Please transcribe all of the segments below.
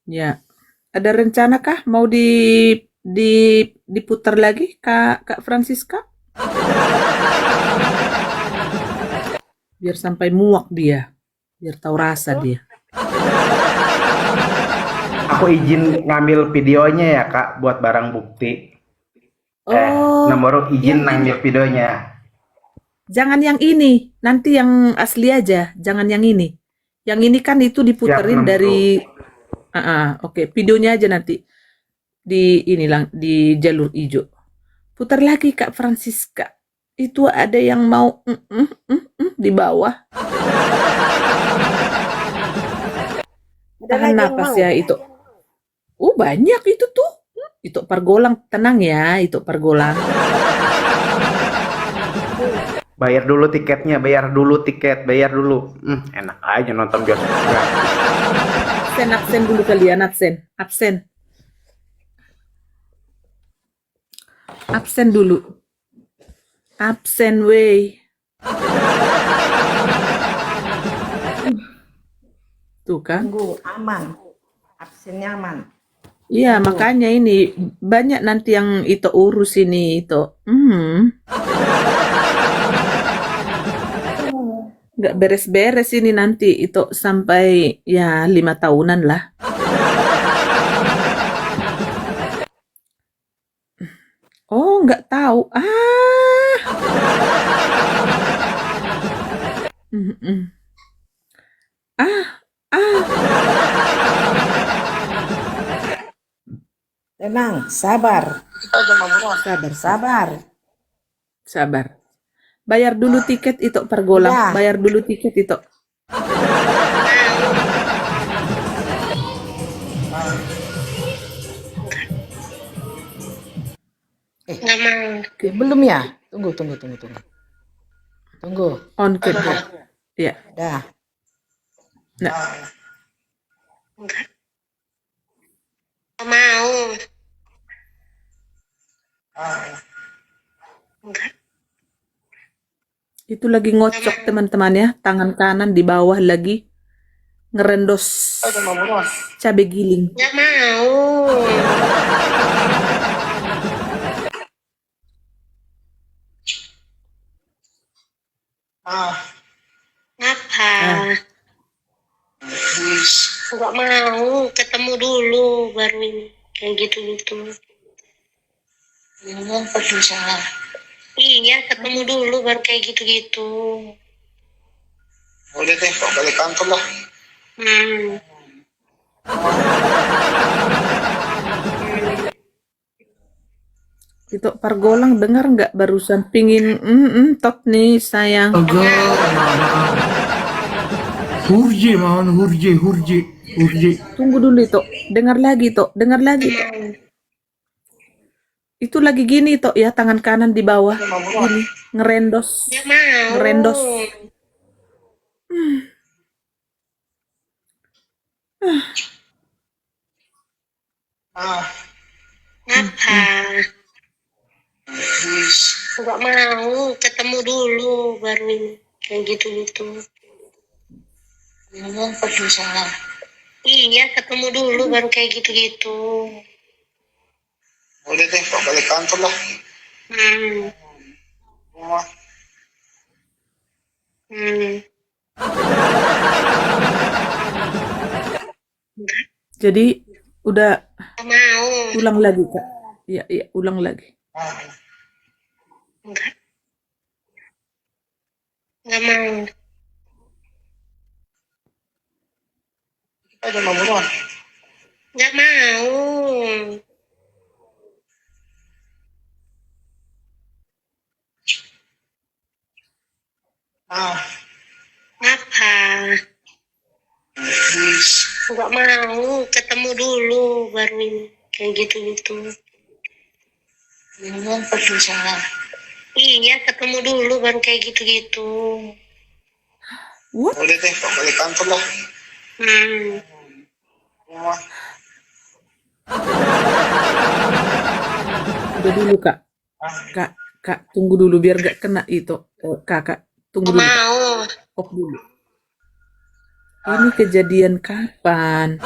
Ya, ada rencana kah mau di diputar lagi Kak Kak Francisca? Biar sampai muak dia, biar tahu rasa dia. Aku izin ngambil videonya ya Kak buat barang bukti. Oh, Nomor izin yang ini. ngambil videonya. Jangan yang ini, nanti yang asli aja, jangan yang ini. Yang ini kan itu Siap diputerin 60. dari oke, videonya aja nanti di ini lang di jalur hijau. Putar lagi Kak Francisca. Itu ada yang mau di bawah. Ada Tahan lagi yang napas mau. ya itu. Banyak itu tuh. Itu pergolang, tenang ya, itu pergolang. Bayar dulu tiketnya, bayar dulu tiket, bayar dulu. Enak aja nonton bioskop gratis. Absen dulu kalian, absen. Absen dulu. Absen wey. Tuh kan. Tunggu, aman. Absennya aman. Iya, Tunggu. makanya ini banyak nanti yang itu urus ini itu. Nggak beres-beres ini nanti itu sampai ya 5 tahunan lah. Oh, nggak tahu. Mhm. Ah, Tenang, sabar. Sabar. sabar. Bayar dulu tiket itu pergolang. Udah. Bayar dulu tiket itu. Oke, belum ya? Tunggu. Tunggu. On ke. Ya. Dah. Nah, Mau. itu lagi ngocok teman-teman ya. Tangan kanan di bawah lagi ngerendos cabai giling. Nggak mau. Ngapa? Nggak mau. Ketemu dulu baru ini. Kayak gitu-gitu. Iya, ketemu dulu baru kayak gitu-gitu. Udah deh, kok balik kantor lah. Itu pergolang dengar nggak barusan pingin tot nih sayang. Hurje. Tunggu dulu itu. Dengar lagi tuh. Itu lagi gini toh ya, tangan kanan di bawah gini ngerendos. Nggak mau. Ngerendos. Ngapa? Nggak mau. Ketemu dulu baru ini. Kayak gitu-gitu. Iya, ketemu dulu baru kayak gitu-gitu. Udah deh, kok balik kantor lah. Rumah. Jadi udah Nggak mau. ulang lagi Kak. Iya, ulang lagi. Nggak mau. Aja mau buruan. Nggak mau. Ngapa? Nggak mau. Ketemu dulu baru ini. Kayak gitu-gitu. Iya, ketemu dulu baru kayak gitu-gitu. What? Udah deh, kok balik kantor lah. Rumah. Udah dulu Kak. Kak, tunggu dulu biar gak kena itu. Kakak, tunggu dulu. Kak. Mau. Off dulu. Ini kejadian kapan?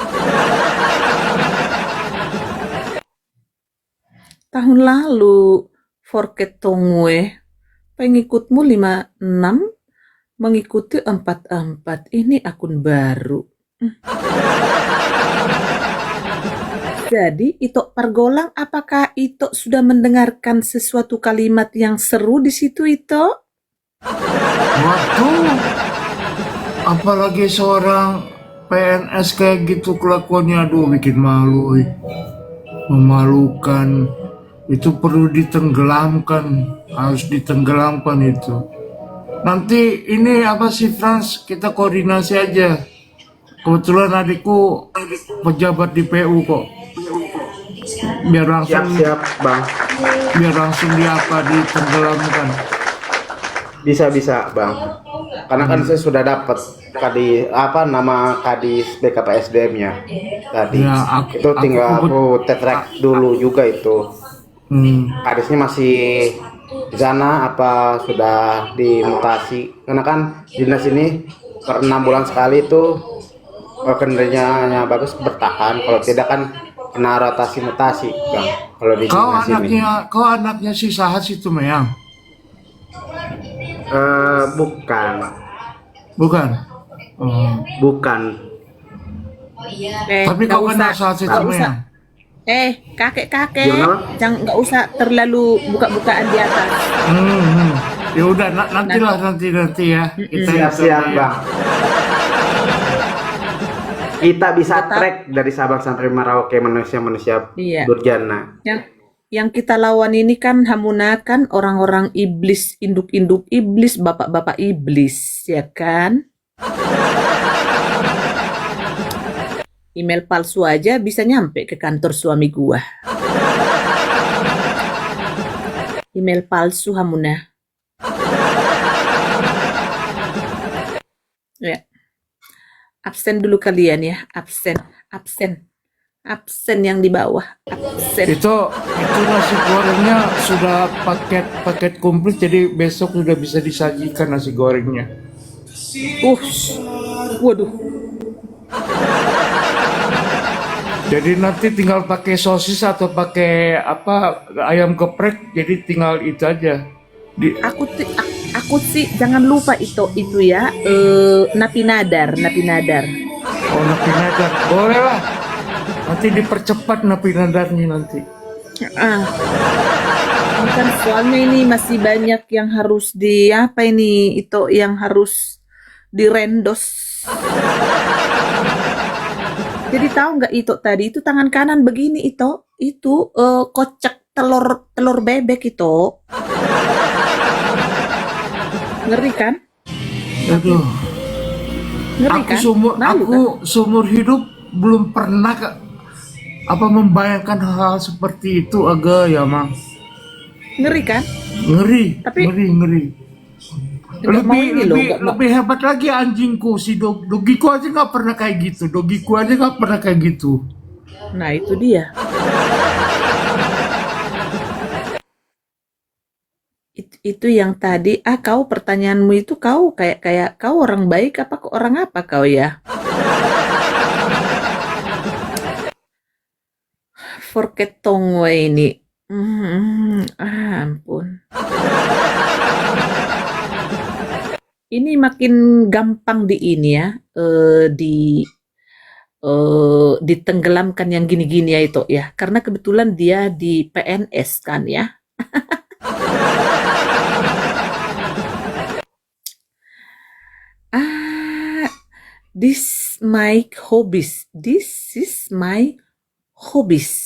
tahun lalu Forket Tongwe pengikutmu 56 mengikuti 44. Ini akun baru. Jadi Ito Pargolang, apakah Ito sudah mendengarkan sesuatu kalimat yang seru di situ Ito? Waduh, apalagi seorang PNS kayak gitu kelakuannya, aduh bikin malu, memalukan. Itu perlu ditenggelamkan, harus ditenggelamkan itu. Nanti ini apa sih Frans, kita koordinasi aja. Kebetulan adikku pejabat di PU kok. Biar langsung Siap bang. ditenggelamkan. Bisa bang. Karena kan saya sudah dapat nama kadis BKPSDM-nya tadi. Ya, itu tinggal aku tetrek dulu juga itu. Kadisnya masih di sana apa sudah dimutasi? Karena kan dinas ini per 6 bulan sekali itu kinerjanya bagus bertahan. Kalau tidak kan kena rotasi mutasi bang. Kalau di dinas ini. Kau anaknya si Sahas itu Mayang? Bukan. Bukan. Bukan. Tapi kau nggak kenal usah, Sahas itu nggak usah. Mayang? Kakek, Gimana? jangan nggak usah terlalu buka-bukaan di atas. Ya udah nanti ya. Siap bang. Kita bisa track dari Sabang sampai Merauke manusia Iya. durjana. Yang kita lawan ini kan Hamuna kan orang-orang iblis, induk-induk iblis, bapak-bapak iblis, ya kan? Email palsu aja bisa nyampe ke kantor suami gua. Email palsu Hamuna. Ya. Absen dulu kalian ya, absen yang di bawah, absen. Itu nasi gorengnya sudah paket komplit, jadi besok sudah bisa disajikan nasi gorengnya. Waduh. Jadi nanti tinggal pakai sosis atau pakai ayam geprek, jadi tinggal itu aja. Aku sih jangan lupa itu ya, napi nadar. Oh, napi nadar, boleh lah. Nanti dipercepat napi nadarnya nanti. Kan soalnya ini masih banyak yang harus yang harus direndos. Jadi tahu nggak itu tadi itu tangan kanan begini itu kocak telur bebek itu. Ngeri kan? Aduh. Ngeri kan? Aku seumur hidup belum pernah membayangkan hal seperti itu, agak ya Mang. Ngeri kan? Ngeri. Tapi- ngeri. Nggak mau ini loh, nggak mau. Lebih hebat lagi anjingku, si dogiku aja nggak pernah kayak gitu. Nah itu dia. Itu yang tadi kau pertanyaanmu itu kau kayak kau orang baik apa orang apa kau ya? Forget Tongwe ini. Ampun. Ini makin gampang di ini ya, ditenggelamkan yang gini-gini ya itu ya. Karena kebetulan dia di PNS kan ya. This is my hobbies.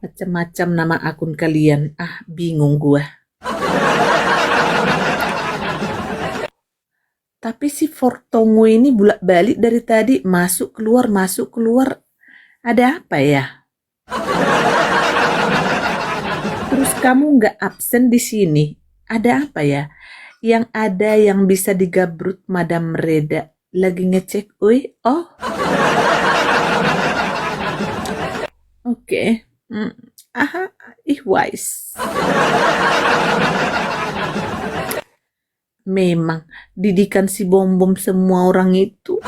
Macam-macam nama akun kalian. Bingung gua. Tapi si Fortongo ini bolak-balik dari tadi masuk keluar. Ada apa ya? Terus kamu nggak absen di sini? Ada apa ya? Yang ada yang bisa digabrut Madam Reda lagi ngecek. Oke. Wise. Memang didikan si bom semua orang itu.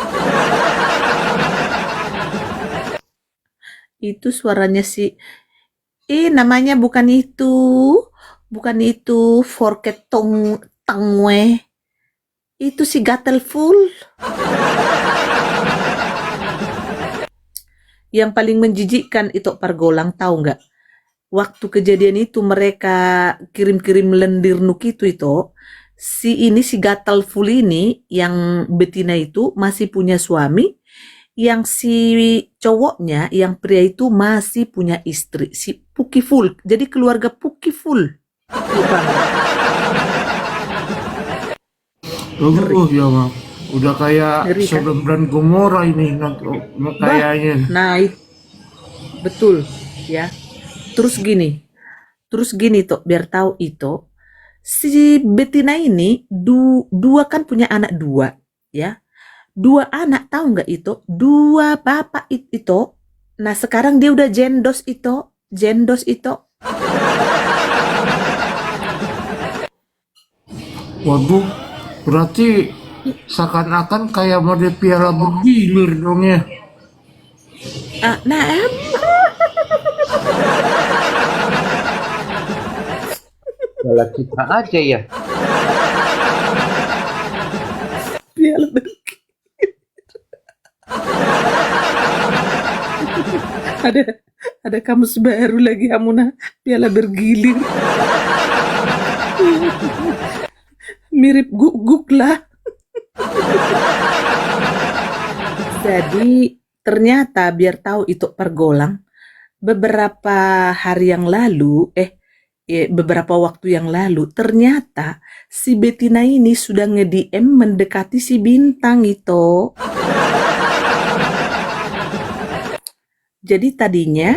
Itu suaranya si namanya bukan itu. Bukan itu forket tangwe. Itu si gatel full. Yang paling menjijikkan itu Pargolang, tahu nggak? Waktu kejadian itu mereka kirim-kirim lendir nuk itu, si gatal full ini yang betina itu masih punya suami, yang si cowoknya yang pria itu masih punya istri, si Puki full. Jadi keluarga Puki full. Ya bang, udah kayak Ngeri, kan? Sodom dan Gomora ini kayaknya. Nah, betul ya. Terus gini tuh, biar tahu itu si betina ini dua kan punya anak dua, ya. Dua anak, tahu nggak itu? Dua bapak itu. Nah sekarang dia udah jendos itu. Waduh, berarti seakan-akan kayak model piala bergilir dong ya. Nah, Malah kita aja ya. piala bergilir. ada kamus baru lagi, Amuna, piala bergilir. Mirip guguk lah. Jadi ternyata biar tahu itu Pargolang, beberapa waktu yang lalu ternyata si betina ini sudah nge-DM mendekati si Bintang itu. Jadi tadinya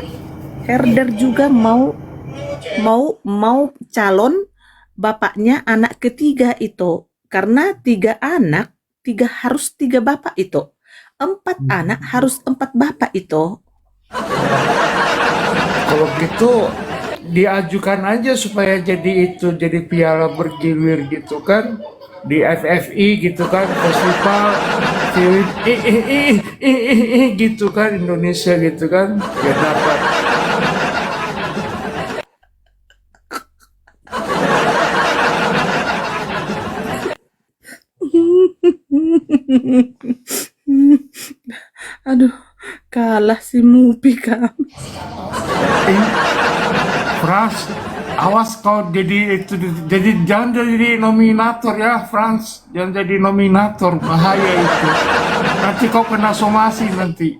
Herder juga mau calon bapaknya anak ketiga itu, karena 3 anak harus 3 bapak itu, 4 anak harus 4 bapak itu. Kalau gitu diajukan aja supaya jadi piala bergilir gitu kan, di FFI gitu kan, festival film gitu kan, Indonesia gitu kan, biar dapat. Aduh, kalah si Mupi kan. Frans, awas kau jadi jangan jadi nominator ya, Frans, jangan jadi nominator, bahaya itu. Nanti kau kena somasi nanti.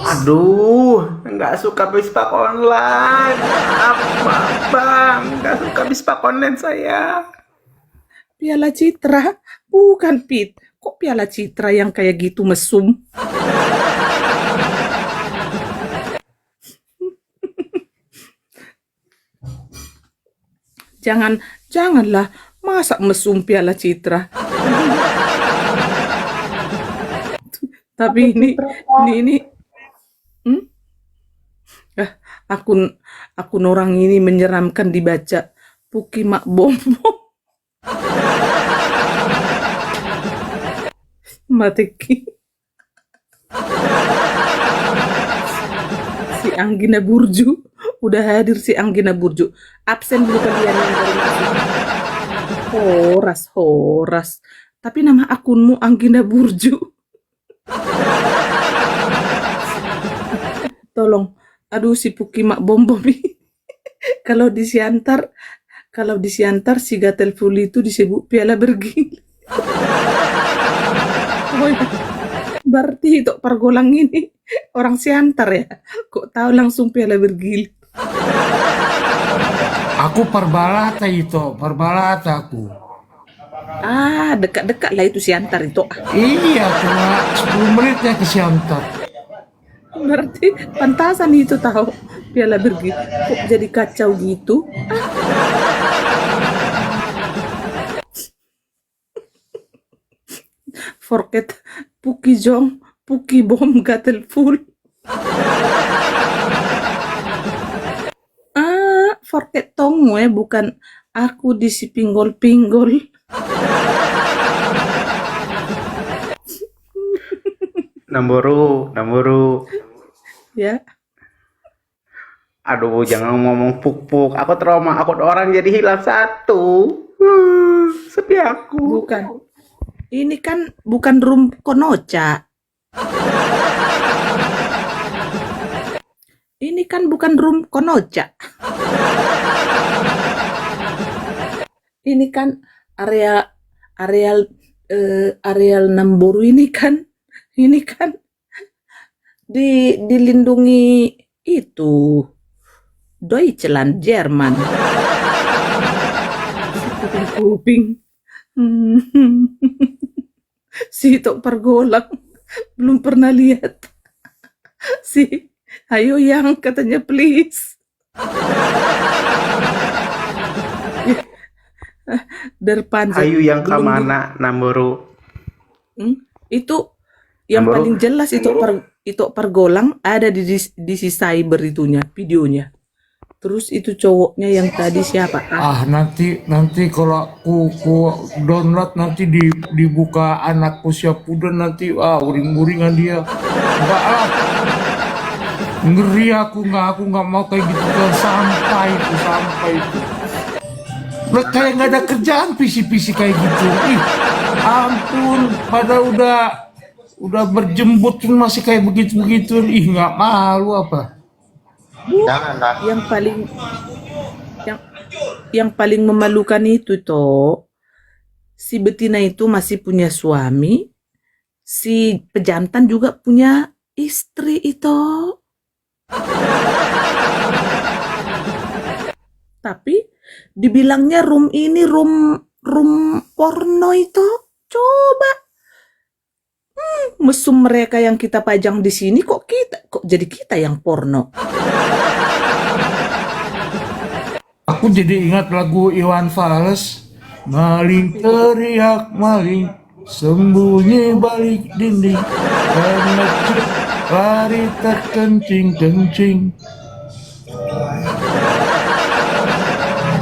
Aduh, nggak suka bispak online. Apa bang? Nggak suka bispak online saya. Piala Citra, bukan Pit. Kok Piala Citra yang kayak gitu mesum? Janganlah, masa mesum Piala Citra. Tapi ini akun orang ini menyeramkan dibaca. Puki Mak Bombo. Mateki. Si Anggina Burju. Udah hadir si Anggina Burju. Absen dulu kalian yang baru masuk. Horas. Tapi nama akunmu Anggina Burju. Tolong. Aduh si Puki Mak Bombo. Kalau disiantar si Gatel Full itu disebut piala bergilir. Oh ya. Berarti itu Pargolang ini orang Siantar ya? Kok tahu langsung piala bergilir? Aku Parbalata aku. Dekat-dekat lah itu Siantar itu. Iya, cuma 10 menit ya ke Siantar. Berarti pantasan itu tahu piala bergilir. Kok jadi kacau gitu? Forget Puki Jong, Puki Bom Gatel Full. Forget tongwe, bukan aku di si pinggol-pinggol. Namboru. Ya, Aduh, jangan ngomong puk-puk. Aku trauma. Aku orang jadi hilang satu. Sedih aku. Bukan. Ini kan bukan room Konocha. Ini kan bukan room Konocha. Ini kan areal areal Namboru ini kan dilindungi itu Deutschland, Jerman. Si kuping. Si Tok Pergolang belum pernah lihat. Si ayo yang katanya please. Derpan Ayu yang belum kemana, Namboru? itu yang Namboru? paling jelas itu Pergolang ada di si cyber itunya videonya. Terus itu cowoknya yang tadi siapa? Nanti kalau aku download nanti dibuka anakku siap udah nanti uring-uringan dia. Enggak lah. Ngeri aku nggak mau kayak gitu kan sampai itu. Udah kayak nggak ada kerjaan pisi-pisi kayak gitu. Ih, ampun, pada udah berjembut pun masih kayak begitu-begitu. Ih, nggak malu apa? Janganlah. Yang paling memalukan itu toh si betina itu masih punya suami, si pejantan juga punya istri itu. Tapi dibilangnya room ini room porno itu. Coba mesum mereka yang kita pajang di sini kok jadi kita yang porno. Aku jadi ingat lagu Iwan Fals. Maling teriak maling, sembunyi balik dinding, pengecut lari terkencing-kencing.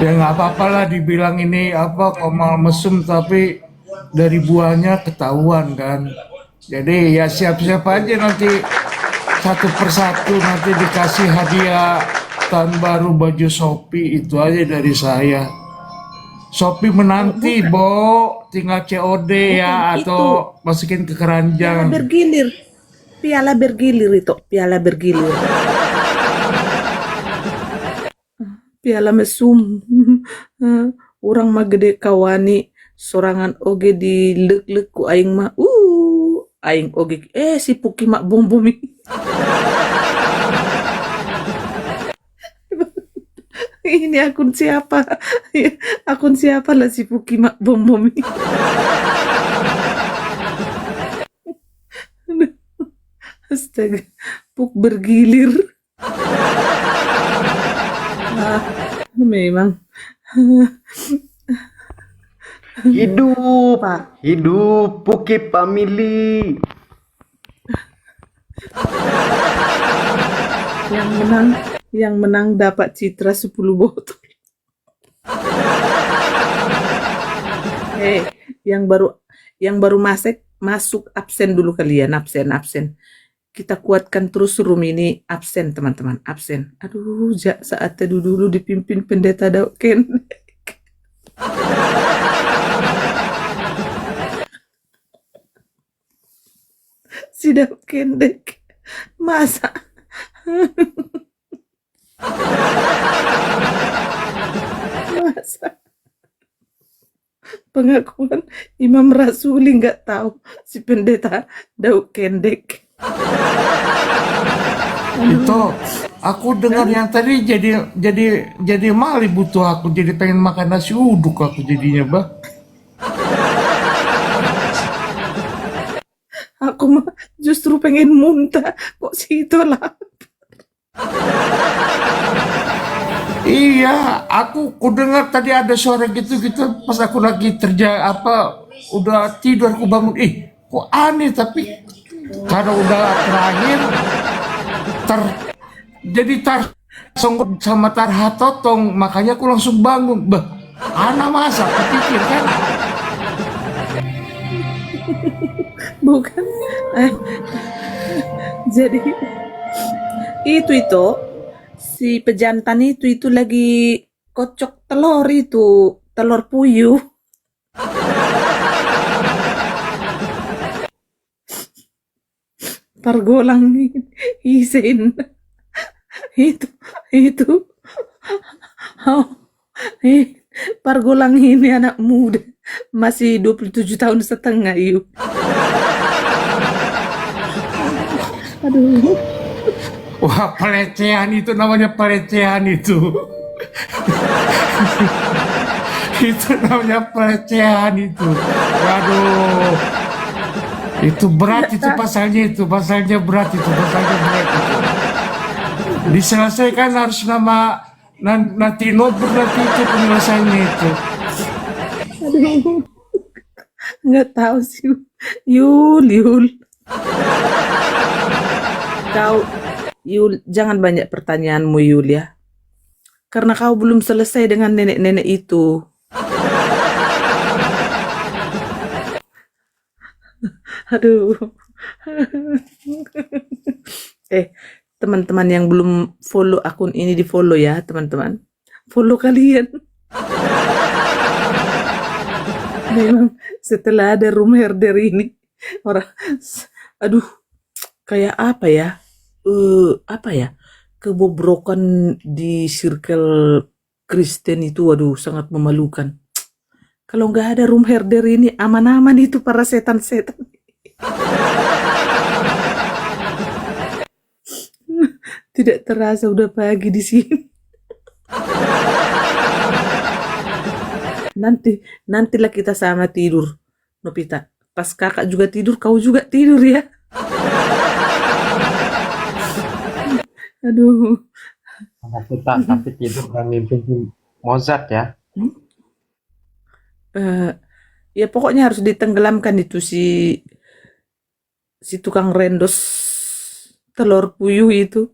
Ya nggak apa-apa lah dibilang ini komal mesum, tapi dari buahnya ketahuan kan. Jadi ya siap-siap aja nanti satu persatu nanti dikasih hadiah tahun baru baju Shopee. Itu aja dari saya. Shopee menanti, Bo, tinggal COD ya Bukan atau masukin ke keranjang. Piala bergilir itu, piala bergilir. Piala mesum. Orang mah gede kawani sorangan oge di lek ku aing mah. Aing oge si Puki mak bom bomi. Ini akun siapa? Akun siapa lah si Puki mak bom bomi. Astaga, Puk bergilir. Memang. Hidup Puki Family. Yang menang dapat citra 10 botol. Yang baru masuk absen dulu kalian, absen. Kita kuatkan terus room ini absen teman-teman, absen. Aduh, saatnya dulu dipimpin pendeta Dauken. Si Dauken dek. Masa pengakuan Imam Rasuli nggak tahu si pendeta Daud Kendek. Itu aku dengar yang tadi jadi mali butuh aku jadi pengen makan nasi uduk aku jadinya bah. Aku mah justru pengen muntah kok situ lah. Iya, aku dengar tadi ada suara gitu-gitu pas aku lagi udah tidur aku bangun. Kok aneh tapi karena udah terakhir jadi songkot sama tarhatotong makanya aku langsung bangun. Bah, anak masa aku pikir kan. Bukan. Jadi itu si pejantan itu lagi kocok telur itu, telur puyuh. Pargolang isin. Itu, itu. Oh, Pargolang ini anak muda. Masih 27 tahun setengah, yuk. Aduh. Wah, pelecehan itu namanya pelecehan itu. Itu namanya pelecehan itu. Waduh. Itu berat itu pasalnya berat itu. Diselesaikan harus nama nanti nobar nanti itu penyelesaiannya itu. Aduh. Nggak tahu sih. Yul. Kau, Yul, jangan banyak pertanyaanmu, Yul, ya. Karena kau belum selesai dengan nenek-nenek itu. Aduh. Teman-teman yang belum follow akun ini di follow ya, teman-teman. Follow kalian. Memang setelah ada room herder ini, orang, aduh, kayak apa ya? Kebobrokan di circle Kristen itu, aduh, sangat memalukan. Kalau nggak ada room herder ini, aman-aman itu para setan-setan. Tidak terasa udah pagi di sini. Nantilah kita sama tidur, Nopita. Pas kakak juga tidur, kau juga tidur ya. Aduh. Tapi tidur dan mimpi Mozart ya. Ya pokoknya harus ditenggelamkan itu si tukang rendos telur puyuh itu.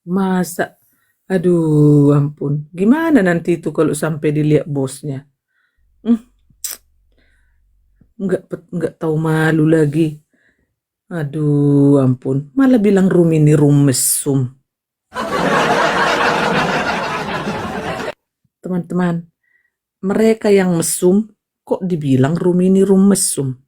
Masa, aduh ampun, gimana nanti itu kalau sampai dilihat bosnya? Nggak tahu malu lagi. Aduh ampun, malah bilang room ini room mesum. Teman-teman, mereka yang mesum kok dibilang room ini room mesum?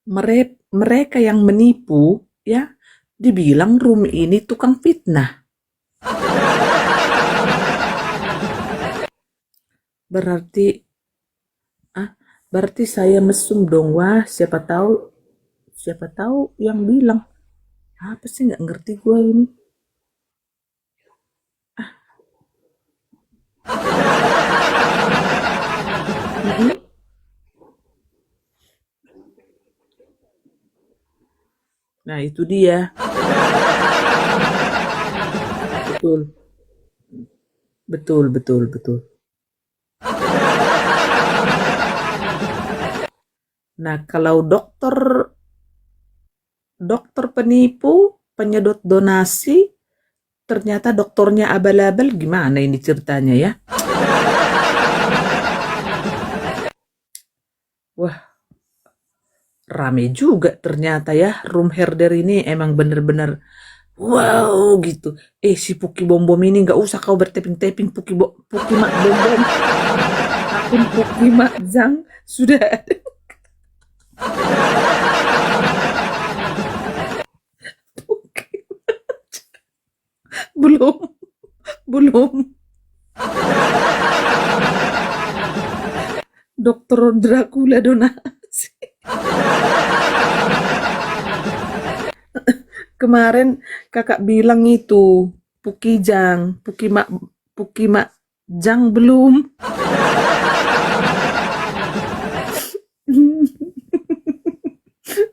Mereka yang menipu ya dibilang room ini tukang fitnah. Berarti saya mesum dong. Wah, siapa tahu yang bilang. Apa sih, nggak ngerti gue ini. Nah, itu dia. Betul. Nah, kalau dokter penipu, penyedot donasi, ternyata dokternya abal-abal, gimana ini ceritanya ya? Wah, rame juga ternyata ya, room herder ini emang bener-bener wow gitu. Si Puki Bom Bom ini nggak usah kau berteping-teping, Puki Mak Bom Bom. Akun Puki Mak Zang sudah ada. Belum. Dokter Dracula donasi. Kemarin kakak bilang itu Puki Mak Jang belum.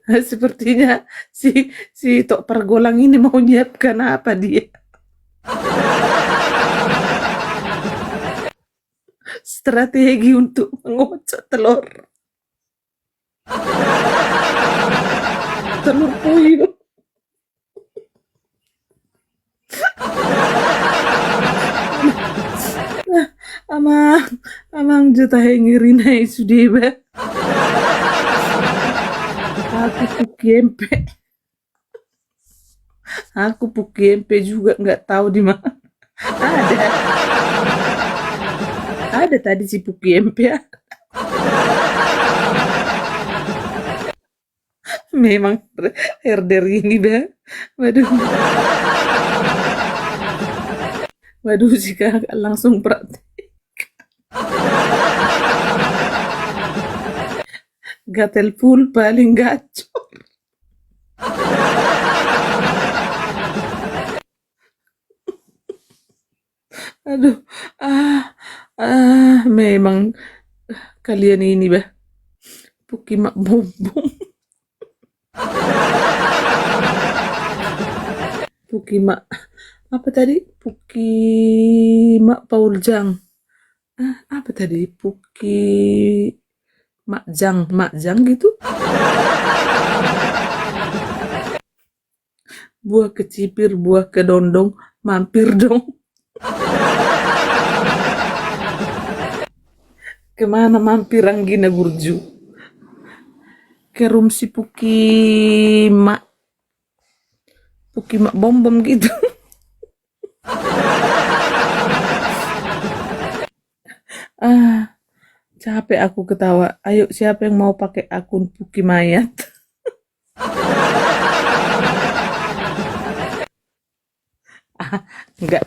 Sepertinya si Tok Pergolang ini mau nyiapkan apa dia? Strategi untuk mengocok telur puyuh. Amang juta hengirinai sudiba. Aku Pukiempe. Aku Pukiempe juga nggak tahu di mana. Ada. Ada tadi si Pukiempe ya. Memang herder ini dah. Waduh. Waduh sih Kak, langsung praktek. Gatel full paling gacor. Aduh, memang kalian ini bah, Pukimak bom bom, Pukimak apa tadi? Pukimak Pauljang. Apa tadi? Makjang gitu? Buah kecipir, buah kedondong, mampir dong. Kemana mampir Anggina Burju? Ke room si Pukimak bom bom gitu. Capek aku ketawa. Ayo siapa yang mau pakai akun Puki Mayat? Enggak.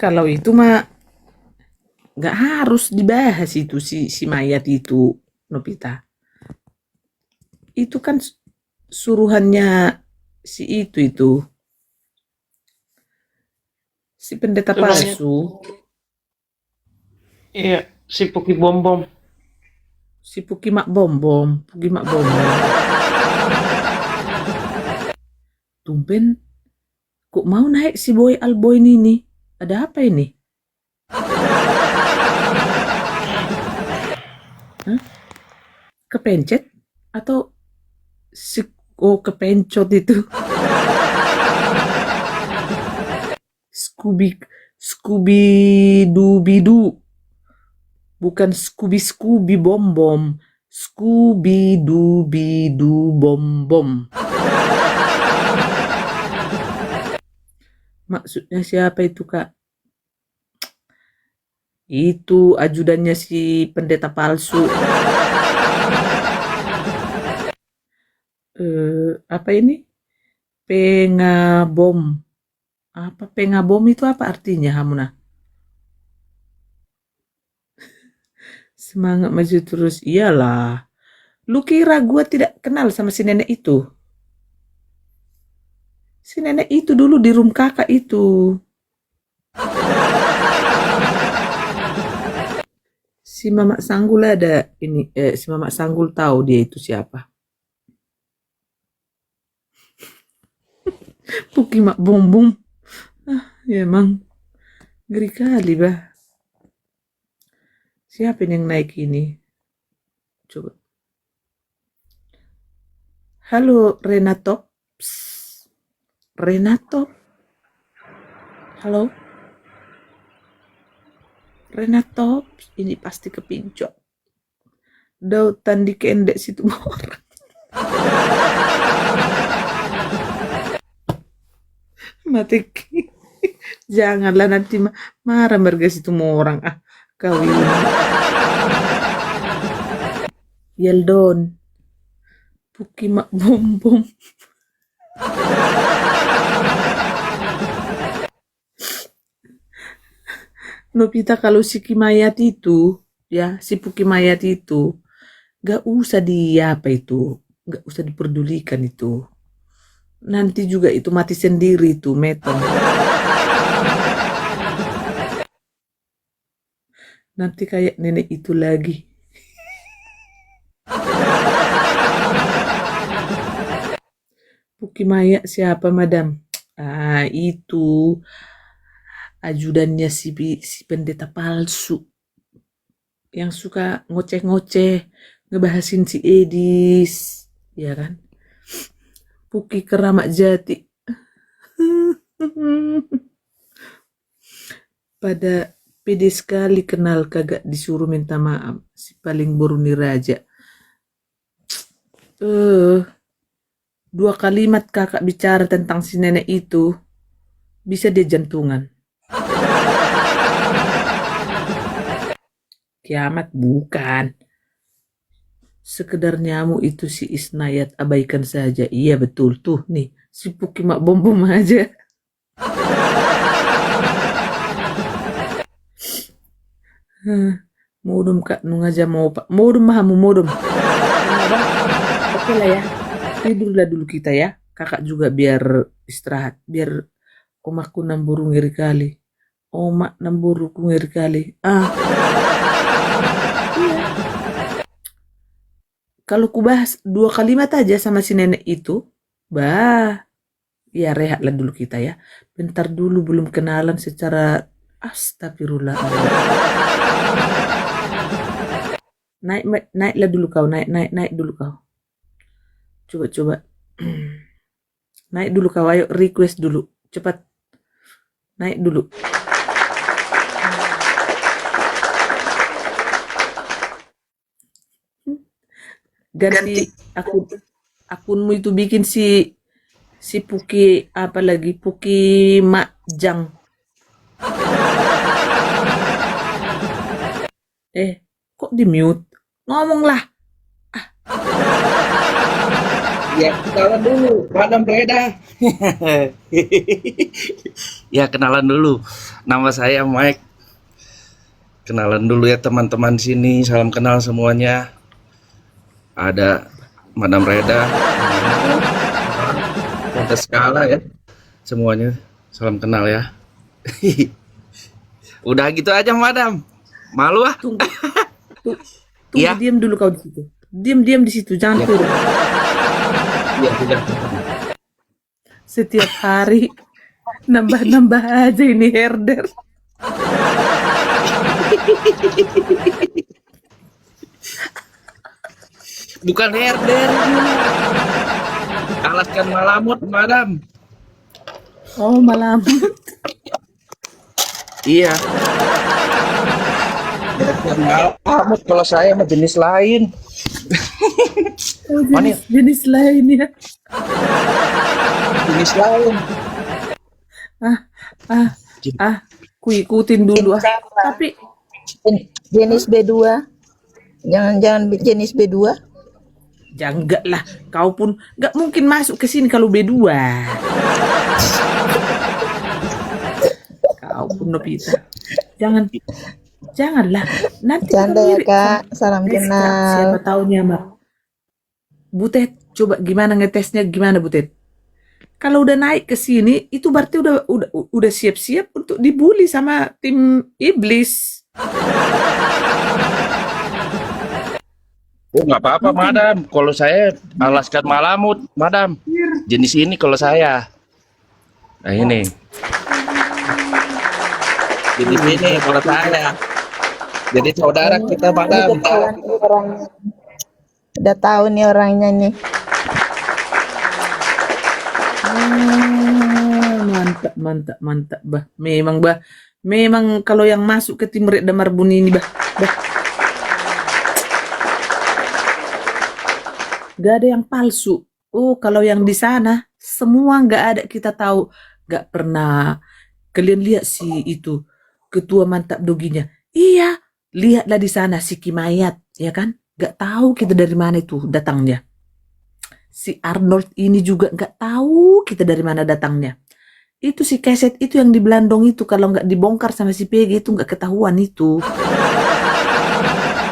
Kalau itu mah nggak harus dibahas itu si mayat itu, Nopita. Itu kan suruhannya si itu. Si pendeta Suruhannya. palsu. Iya, si Puki Bom Bom. Si Pukimak bom bom. Tumben kok mau naik si Boy Alboy ini? Ada apa ini? Hah? Kepencet? Atau kepencot itu? Scooby-Doo. Bukan Scooby bom bom. Scooby-Doo bom bom. Maksudnya siapa itu, Kak? Itu ajudannya si pendeta palsu. Apa ini? Pengabom. Apa pengabom itu apa artinya, Hamuna? Semangat maju terus. Iyalah. Lu kira gua tidak kenal sama si nenek itu? Si nenek itu dulu di room kakak itu. Si Mamak Sanggul ada ini. Si Mamak Sanggul tahu dia itu siapa. Pukimak bom bom. Ya emang ngeri kali bah. Siapa yang naik ini? Coba. Halo Renato. Renato. Halo. Renato. Ini pasti kepincot. Dautan di kendek situ orang. Mati. Janganlah nanti marah merga situ orang. Kau ini. Yeldon. Pukimak bom bom. Nopita kalau si Kimayat itu, ya si Puki Mayat itu, gak usah gak usah diperdulikan itu. Nanti juga itu mati sendiri itu metong. Nanti kayak nenek itu lagi. Puki Mayat siapa, madam? Itu ajudannya si pendeta palsu yang suka ngoceh-ngoceh ngebahasin si Edis, ya kan? Puki Keramat Jati. Pada pede sekali kenal kagak disuruh minta maaf, si paling boruni raja. Eh, dua kalimat kakak bicara tentang si nenek itu, bisa dia jantungan. Kiamat bukan. Sekedar nyamuk itu si Isnayat abaikan saja. Iya betul tuh nih. Si Puki mak bom aja. Modum kak nung aja mau pak. Modum mahamu modum. Oke lah ya. Tidurlah dulu kita ya. Kakak juga biar istirahat. Biar omakku namburu ngeri kali. Omak namburuku ngeri kali. Kalau ku bahas dua kalimat aja sama si nenek itu, ya rehatlah dulu kita ya. Bentar dulu belum kenalan secara astagfirullah. Naiklah dulu kau, naik dulu kau. Coba. Naik dulu kau, ayo request dulu. Cepat. Naik dulu. Ganti akunmu itu bikin si Puki apa lagi Puki Makjang. Kok di mute? Ngomonglah. Ya, kenalan dulu, Madam Reda. Ya, kenalan dulu. Nama saya Mike. Kenalan dulu ya teman-teman sini. Salam kenal semuanya. Ada Madam Reda. Ada Skala ya. Semuanya salam kenal ya. Udah gitu aja, Madam. Malu ah. Tunggu, Ya. diam dulu kau di situ. Diam di situ, jangan Ya. turun. Ya, sudah. Setiap hari nambah aja ini herder. Bukan herder. Alaskan malamut, Madam. Oh, malam. Iya. Alaskan malamut kalau saya mah jenis lain. Oh, Mana? jenis lain ya. Jenis lain. Ku ikutin dulu ah. Tapi Jenis B2. Jangan jenis B2. jangan enggak lah, kau pun enggak mungkin masuk ke sini kalau B2. Kau pun Nobita. Janganlah. Nanti Canda kalau ya mirip Kak. sama Salam Rizka, kenal. siapa tahu nyamar. Butet, coba gimana ngetesnya gimana Butet? Kalau udah naik ke sini, itu berarti udah siap-siap untuk dibully sama tim iblis. Oh, nggak apa-apa, Madam. Kalau saya alaskan malamut, Madam. Jenis ini kalau saya. Nah, ini. Jenis ini kalau saya. Jadi saudara kita, Madam. Udah tahu nih orangnya nih. Mantap, bah. Memang kalau yang masuk ke tim Red Damar Bun ini, bah. Gak ada yang palsu. Oh, kalau yang di sana semua gak ada, kita tahu. Gak pernah. Kalian lihat si itu ketua mantap doginya. Iya, lihatlah di sana si Kimayat, ya kan? Gak tahu kita dari mana itu datangnya. Si Arnold ini juga gak tahu kita dari mana datangnya. Itu si Keset itu yang di Belandong itu, kalau gak dibongkar sama si PG itu gak ketahuan itu.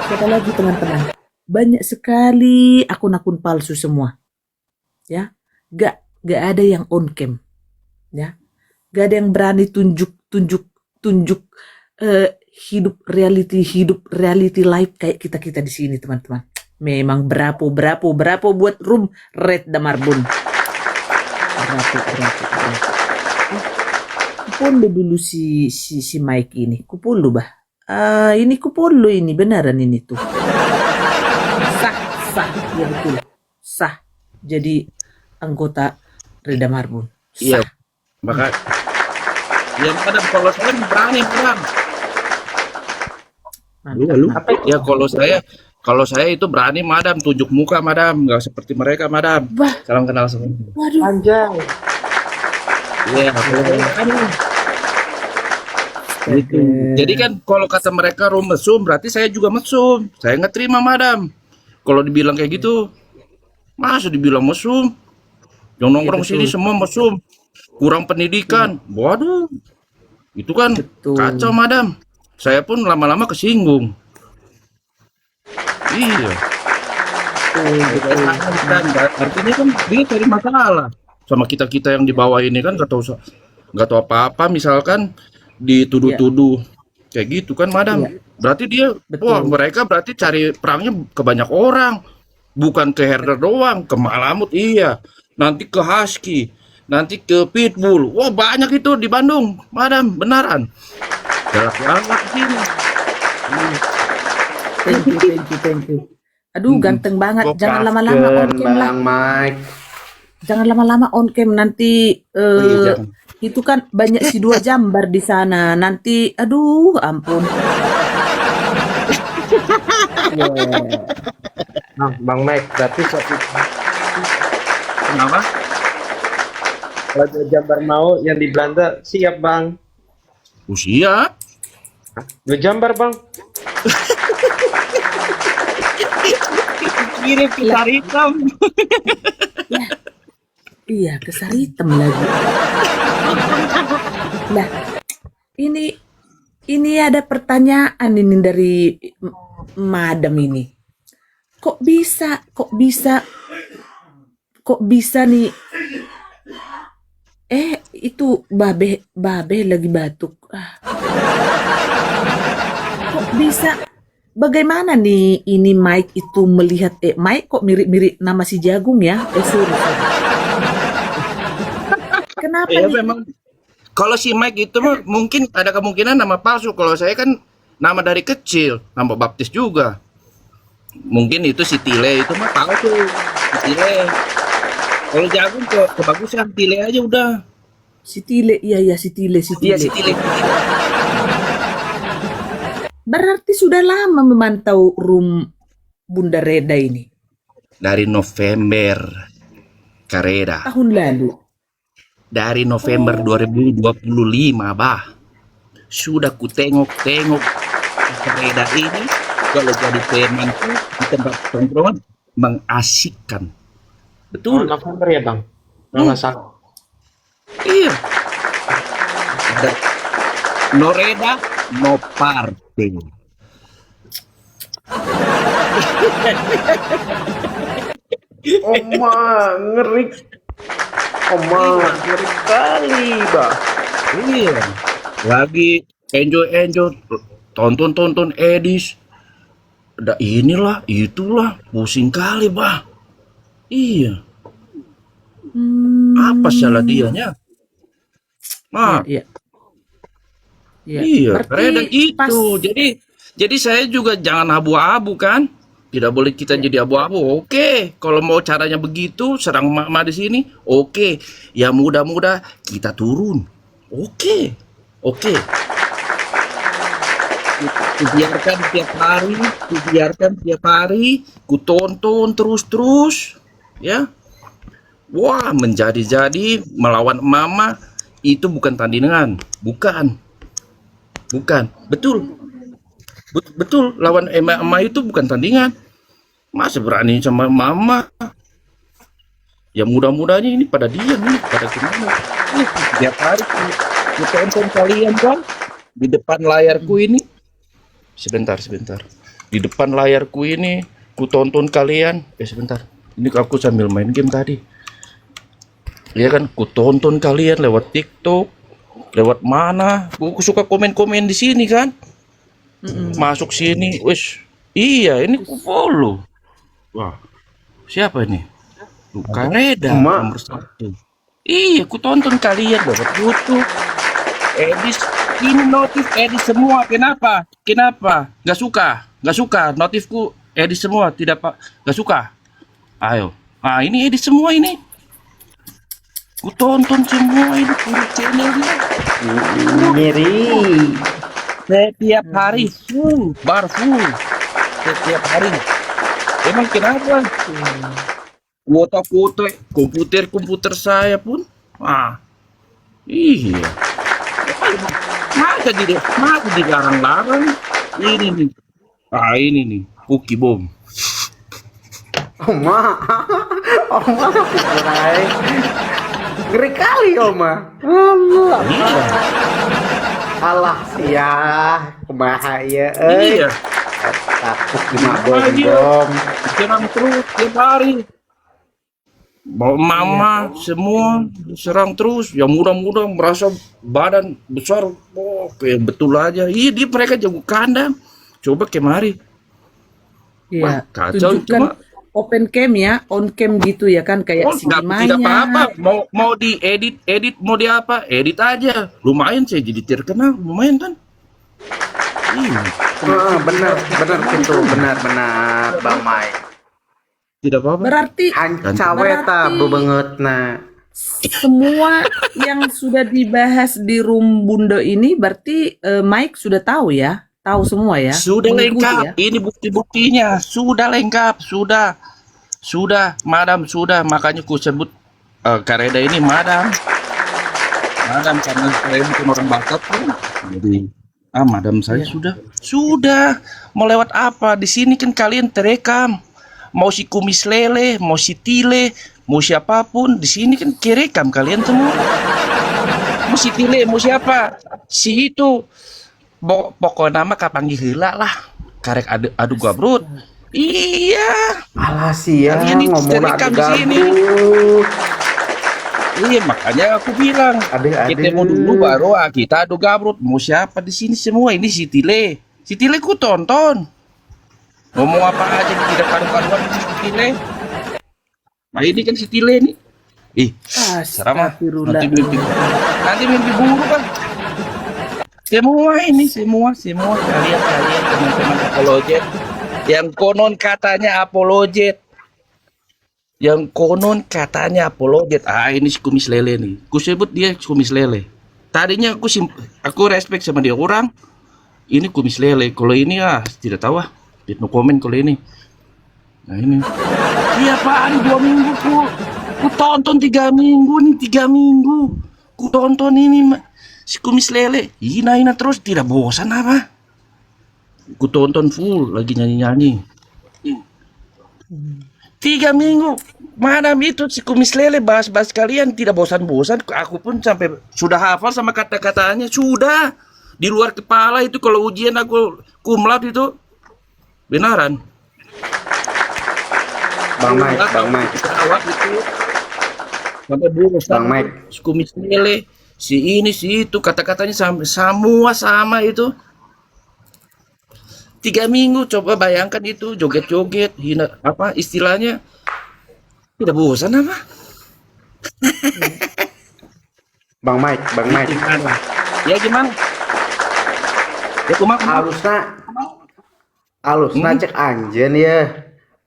Siapa lagi teman-teman? Banyak sekali akun-akun palsu semua. Ya, gak ada yang on cam. Ya, gak ada yang berani tunjuk hidup reality life kayak kita di sini, teman-teman. Memang berapa buat room Red Damar Bun. Berapa. Kupolo dulu si Mike ini. Kupolo bah. Ini kupolo ini beneran ini tuh. Sah, ya betul. Sah. Jadi anggota Red Damar Bun. Iya. Maka ya, Madam, kalau saya berani, Madam. Mantap. Ya, kalau saya Kalau saya itu berani, madam, tunjuk muka, madam, nggak seperti mereka, madam. Wah, Salam kenal semua. waduh. Panjang. Iya, kalau saya kan gitu. Jadi kan kalau kata mereka rum mesum, berarti saya juga mesum. Saya nggak terima, madam. Kalau dibilang kayak gitu, masa dibilang mesum? Yang nongkrong sini semua mesum, kurang pendidikan. Waduh, itu kan Betul. kacau, madam. Saya pun lama-lama kesinggung. Iya. Dan artinya kan dia cari masalah sama kita yang di bawah ini kan nggak tahu apa-apa, misalkan dituduh-tuduh kayak gitu kan, madam. Iya. Berarti dia, Betul. wah, mereka berarti cari perangnya ke banyak orang, bukan ke herder doang, ke Malamut, iya, nanti ke Husky, nanti ke Pitbull. Wah, banyak itu di Bandung, madam, benaran. Galak-galak sini. Thank you. Aduh, ganteng banget. Jangan lama-lama on Lepaskeun, cam lah. Bang Mike. Jangan lama-lama on cam, nanti Iya, jangan. itu kan banyak si dua jambar di sana. Nanti, aduh, ampun. Nah, Bang Mike, berarti Kenapa? kalau ada gambar mau yang di Belanda siap, Bang. Usia? Dua gambar, Bang. Kirim kita hitam. Iya, kesar hitam lagi. Lah, ini ada pertanyaan ini dari madam ini. Kok bisa nih? Itu babe lagi batuk. Kok bisa? Bagaimana nih ini Mike itu melihat Mike kok mirip-mirip nama si Jagung ya? Sorry. Kenapa Ya nih? memang kalau si Mike itu mah mungkin ada kemungkinan nama palsu. Kalau saya kan nama dari kecil, nama baptis juga. Mungkin itu si Tile itu mah palsu. Si Tile. Kalau Jagung kebagusan Tile aja udah. Si Tile, iya si Tile. Iya si Tile. Berarti sudah lama memantau room Bunda Reda ini. Dari November, Kareda. Tahun lalu. Dari November 2025, bah. Sudah ku tengok Kareda ini kalau jadi temanku di tempat tongkrongan mengasikkan. Betul. November ya, Bang. Nggak salah. Iya. Ada no Reda, no parte. Oma ngeri. Oma ngeri kali, Bah. Iya. Lagi enjoy tonton Edis. Ada inilah, itulah, pusing kali, bah. Iya. Apa salah dianya? Nah, Iya. iya, Berarti Reda itu. pas Jadi saya juga jangan abu-abu kan? Tidak boleh kita jadi abu-abu. Oke, kalau mau caranya begitu, serang mama di sini. Oke, ya mudah-mudah kita turun. Oke. Biarkan tiap hari, ku tonton terus, ya. Wah, menjadi melawan mama itu bukan tandingan, bukan. Betul, lawan Emma itu bukan tandingan. Masa berani sama mama? Ya mudah-mudahnya ini pada diam nih, pada gimana? Ini tiap hari ku tonton kalian kan di depan layarku ini. Sebentar. Di depan layarku ini ku tonton kalian. Sebentar. Ini aku sambil main game tadi. Iya kan, ku tonton kalian lewat TikTok, lewat mana? Aku suka komen-komen di sini kan. Masuk sini, wes. Iya, ini ku follow. Wah, siapa ini? Kareda Emak. nomor 1. Iya, ku tonton kalian lewat YouTube. Edis, ini notif Edis semua. Kenapa? Gak suka. Notifku Edis semua, gak suka. Ayo. Ah, ini Edis semua ini. Ku tonton semua ini channelnya. Ngeri. Setiap hari full. setiap hari. Emang kenapa? Foto-foto komputer saya pun, iya. Masa dilarang-larang? Ini nih, ini nih, Cookie Bomb. Oma, Oma, Bray. Ngeri kali Oma. Allah, Iya, Allah sia, kumaha ieu iya. takut cuma Iya. bom. Serang terus tiap hari. Bawa mama semua serang terus. Yang muda-muda merasa badan besar, kayak betul aja. Iya, mereka jago kandang. Coba kemari. Iya, Kacau tunjukkan cuma. open cam ya, on cam gitu ya kan kayak si Tidak Maya. apa-apa. Mau diedit mau di apa? Edit aja. Lumayan saya jadi terkenal, lumayan kan? Iya. Benar gitu, benar Bang Mai. Tidak apa-apa. Berarti Ancaweta bebengetna. semua yang sudah dibahas di room Bundo ini berarti Mike sudah tahu ya, tahu semua ya. Sudah Mengikuti lengkap. ya? Ini bukti-buktinya. Sudah lengkap. Sudah, madam, sudah. Makanya ku sebut Kareda ini madam. Madam karena saya bukan orang Batak pun. Jadi, madam saya sudah. Mau lewat apa? Di sini kan kalian terekam. Mau si kumis lele, mau si tile, mau siapapun, di sini kan kerekam kalian semua. Mau si tile, mau siapa? Si itu. Pokoknya nama kapanggih heula lah. Karek adu gabrut. Iya. Alah sia, Kalian itu ngomong terekam adu di sini. gabut. Iya, makanya aku bilang kita mau dulu baru kita adu gabrut. Mau siapa di sini semua? Ini si Tile. Si Tile ku tonton. Ngomong apa aja tidak karu-karuan si Tile. Nah ini kan si Tile nih. Serem ah. Astagfirullah. Nanti mimpi buruk kan. Semua kalian teman-teman apologet yang konon katanya apologet. Ini si kumis lele nih. Ku sebut dia kumis lele. Tadinya aku respect sama dia orang. Ini kumis lele. Kalau ini tidak tahu no komen kalau ini. Nah ini. Iya apaan 2 minggu ku tonton 3 minggu nih 3 minggu. Ku tonton ini si kumis lele. Hina terus tidak bosan apa? Ku tonton full lagi nyanyi. 3 minggu. Madam itu si kumis lele bahas kalian tidak bosan-bosan. Aku pun sampai sudah hafal sama kata-katanya. Sudah. Di luar kepala itu kalau ujian aku kumlat itu. Benaran. Bang Mike. Awak itu. Sampai burus. Bang Mike. Si kumis lele. Si ini, si itu. Kata-katanya semua sama itu. 3 minggu coba bayangkan itu joget-joget hina apa istilahnya tidak bosan apa? Bang Mike. Ya gimana? Ya kumaha? Alusna cek anjeun ya.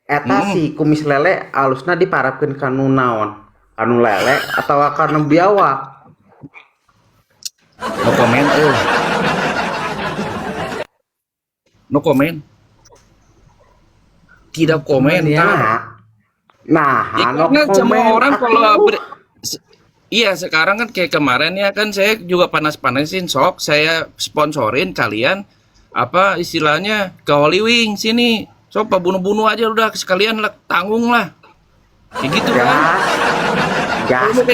Eta si kumis lele alusna diparapkeun ka nu naon? Anu lele atau karena biawak? No komen. Tidak komen ya. Karena semua orang kalau iya sekarang kan kayak kemarin ya kan saya juga panas-panasin sok saya sponsorin kalian apa istilahnya ke Holy Wing sini sok bunuh-bunuh aja udah sekalian lah tanggung lah kayak gitu kan. Gas ke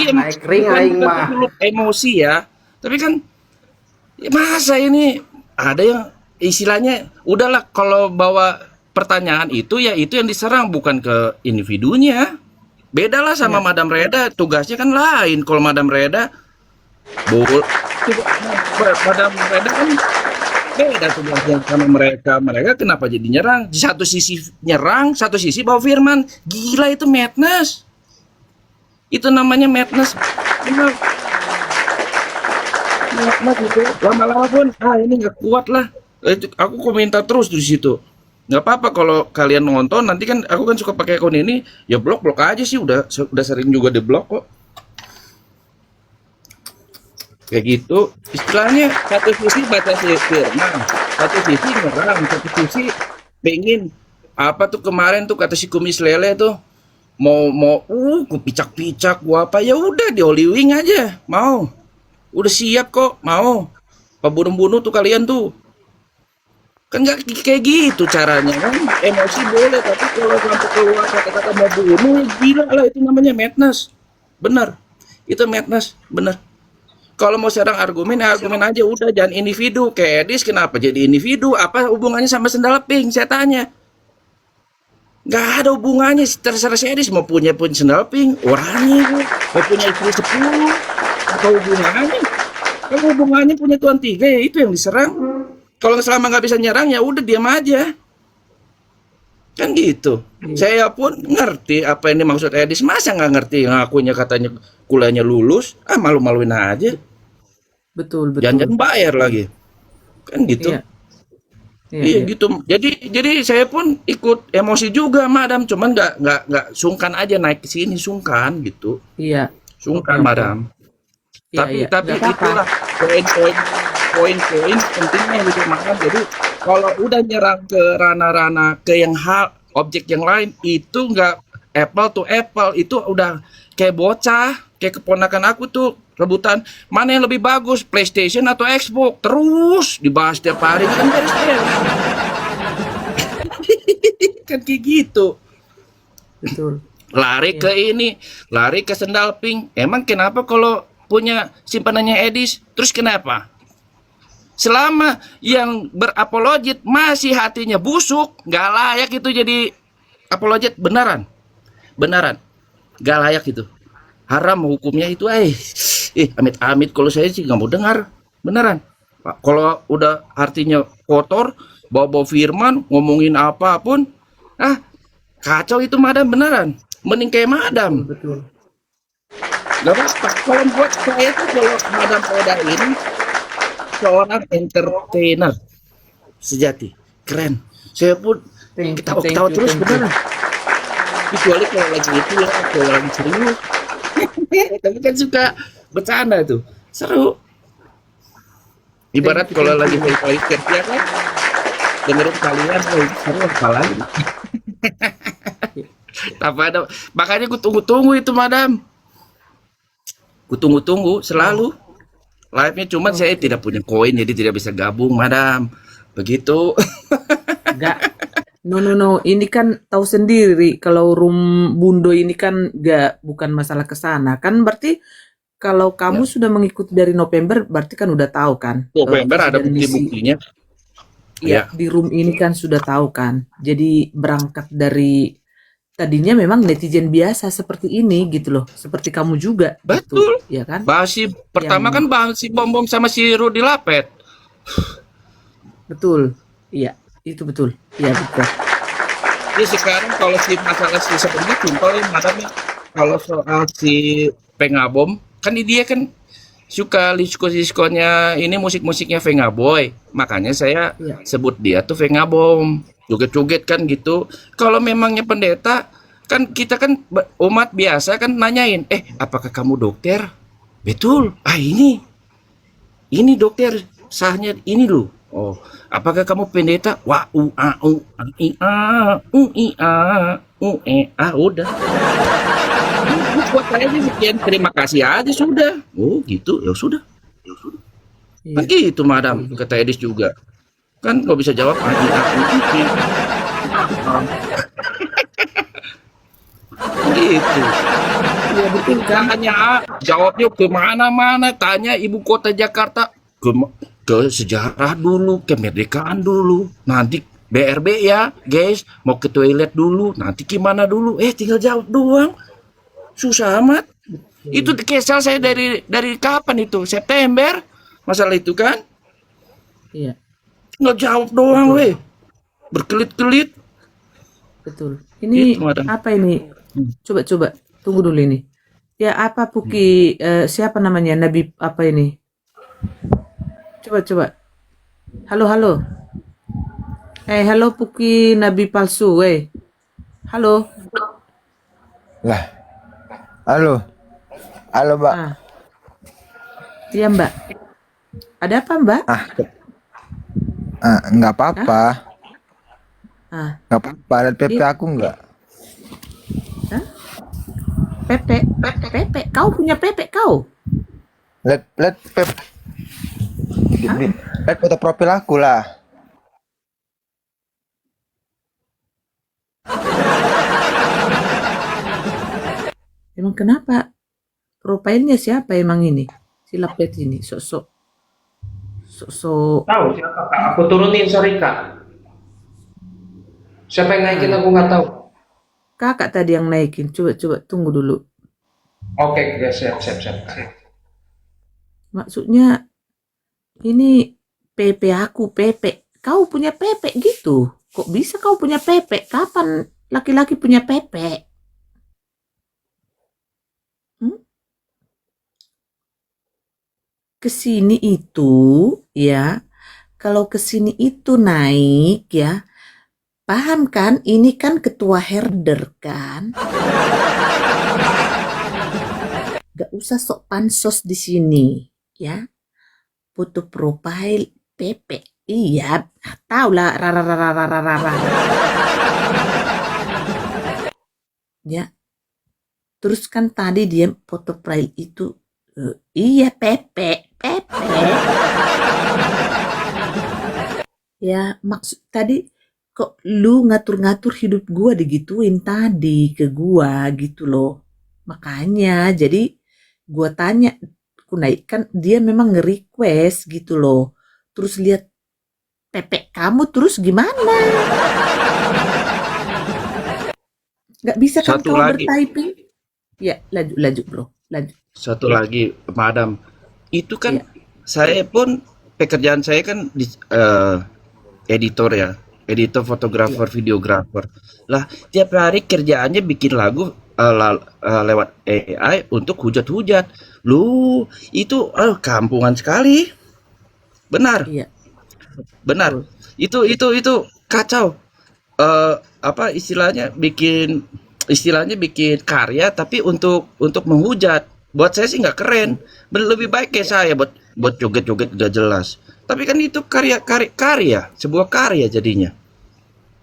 Iya, naik ring aing mah. Emosi ya. Tapi kan ya masa ini ada yang istilahnya udahlah kalau bawa pertanyaan itu ya itu yang diserang bukan ke individunya. Beda lah sama Madam Reda, tugasnya kan lain. Kalau Madam Reda Madam Reda kan beda tugasnya sama mereka. Mereka kenapa jadi nyerang? Di satu sisi nyerang, satu sisi bawa firman. Gila itu madness. Itu namanya madness. Benar. Madness itu lama-lama pun ini nggak kuat lah. Itu aku komentar terus di situ. Nggak apa-apa kalau kalian nonton nanti kan aku kan suka pakai akun ini ya blok aja sih udah sering juga di blok kok. Kayak gitu istilahnya satu sisi baca firman satu sisi ngerang, satu sisi pengen apa tuh kemarin tuh kata si kumis lele tuh mau ku picak-picak gua apa ya udah di Holy Wing aja mau udah siap kok mau pembunuh-bunuh tuh kalian tuh kan nggak kayak gitu caranya kan emosi boleh tapi kalau sampai keluar kata-kata mau bunuh gila lah itu namanya madness bener itu madness bener kalau mau serang argumen ya argumen aja udah jangan individu kayak Edis kenapa jadi individu apa hubungannya sama sendal pink saya tanya nggak ada hubungannya terserah si Edis mau punya pun sendal pink orangnya mau punya istri 10 apa hubungannya kalau hubungannya punya tuan 3 ya itu yang diserang kalau selama nggak bisa nyerang ya udah diam aja kan gitu saya pun ngerti apa ini maksud Edis masa nggak ngerti ngakunya katanya kuliahnya lulus malu-maluin aja Betul, jangan betul. bayar lagi kan gitu Iya, iya, iya iya. gitu jadi saya pun ikut emosi juga madam cuman nggak sungkan aja naik ke sini sungkan gitu Iya, oke, sungkan oke. madam Iya, iya. tapi Nggak apa-apa. itulah poin-poin pentingnya gitu madam jadi kalau udah nyerang ke ranah-ranah ke yang hal objek yang lain itu nggak apple to apple itu udah kayak bocah kayak keponakan aku tuh rebutan mana yang lebih bagus PlayStation atau Xbox terus dibahas tiap hari kan beres-beres. Kan kayak gitu Betul. lari ke ini lari ke sendal pink emang kenapa kalau punya simpanannya Edis terus kenapa selama yang berapologet masih hatinya busuk nggak layak itu jadi apologet beneran nggak layak itu haram hukumnya itu amit-amit kalau saya sih nggak mau dengar beneran Pak kalau udah artinya kotor bawa firman ngomongin apapun kacau itu madam beneran mending kayak madam Betul. nggak apa-apa kalau buat saya tuh kalau madam Oda ini seorang entertainer sejati keren saya pun Thank you, ketawa-ketawa terus thank you. beneran kecuali kalau lagi itu ya kalau lagi serius tapi kan suka bercanda tuh seru ibarat kalau lagi baik-baik kerja kan dengerin kalian seru apalagi tapi ada makanya ku tunggu-tunggu itu madam ku tunggu-tunggu selalu live-nya cuman saya tidak punya koin jadi tidak bisa gabung madam begitu Enggak. No. Ini kan tahu sendiri kalau room Bundo ini kan bukan masalah ke sana. Kan berarti kalau kamu sudah mengikuti dari November berarti kan udah tahu kan. November visi ada dan misi. bukti-buktinya Iya, di room ini kan sudah tahu kan. Jadi berangkat dari tadinya memang netizen biasa seperti ini gitu loh. Seperti kamu juga betul gitu, ya kan? Basi pertama Yang- kan bahas si bom sama si Rudi Lapet Betul. Iya, itu betul. Iya, betul. ya sekarang kalau si masalah si seperti contoh ya madamnya kalau soal si Pengabom kan dia kan suka disko-diskonya ini musik-musiknya Venga Boy makanya saya Iya. sebut dia tuh Vengabom joget-joget kan gitu kalau memangnya pendeta kan kita kan umat biasa kan nanyain apakah kamu dokter betul ini dokter sahnya ini loh oh apakah kamu pendeta wah udah buat saya sih sekian terima kasih aja sudah oh gitu ya sudah Iya. kan gitu madam kata Edis juga kan nggak bisa jawab gitu Iya, betul kan? tanya jawabnya kemana-mana tanya ibu kota Jakarta ke sejarah dulu kemerdekaan dulu nanti BRB ya guys mau ke toilet dulu nanti gimana dulu tinggal jawab doang susah amat itu kesal saya dari kapan itu September masalah itu kan Iya, nggak jawab doang weh berkelit-kelit betul. Ini Gitu, madam. apa ini? Coba tunggu dulu ini. Ya apa Puki siapa namanya Nabi apa ini? Coba. Halo. Halo Puki Nabi palsu, Halo. Lah, halo, Mbak. Iya Mbak. Ada apa Mbak? Nggak apa-apa. Ah, Nggak apa-apa. Lihat PP Iya. aku nggak? Hah? Pepe, Pepe, kau punya Pepe kau? Lihat PP. Lihat foto profil aku lah. Emang kenapa? Profilnya siapa emang ini? Si Lapet ini, sok-sok Tahu siapa kak? Aku turunin, sorry kak. Siapa yang naikin aku nggak tahu. kakak tadi yang naikin. Coba tunggu dulu. Oke, siap. Maksudnya ini Pepe aku, Pepe. Kau punya Pepe gitu. Kok bisa kau punya Pepe? Kapan laki-laki punya Pepe? Hmm? Kesini itu ya, kalau kesini itu naik ya, paham kan? Ini kan ketua herder kan? Gak usah sok pansos di sini ya. Foto profile Pepe. Iya, tahu lah. Ya, terus kan tadi dia foto profile itu iya Pepe. Ya, maksud tadi kok lu ngatur-ngatur hidup gua digituin tadi ke gua gitu loh. Makanya jadi gua tanya, aku naikkan dia memang nge-request gitu loh. Terus lihat Pepe kamu terus gimana? Nggak bisa kan Satu kau lagi. bertyping? Ya, laju bro, laju. Satu lagi, Madam. Itu kan Iya. saya pun pekerjaan saya kan di, editor ya, editor, fotografer, videografer. Lah, tiap hari kerjaannya bikin lagu lewat AI untuk hujat-hujat. Lu itu kampungan sekali. Benar, Iya. benar. Itu kacau. Apa istilahnya bikin karya tapi untuk menghujat. Buat saya sih nggak keren. Lebih baik kayak saya buat joget-joget udah jelas. Tapi kan itu karya, sebuah karya jadinya.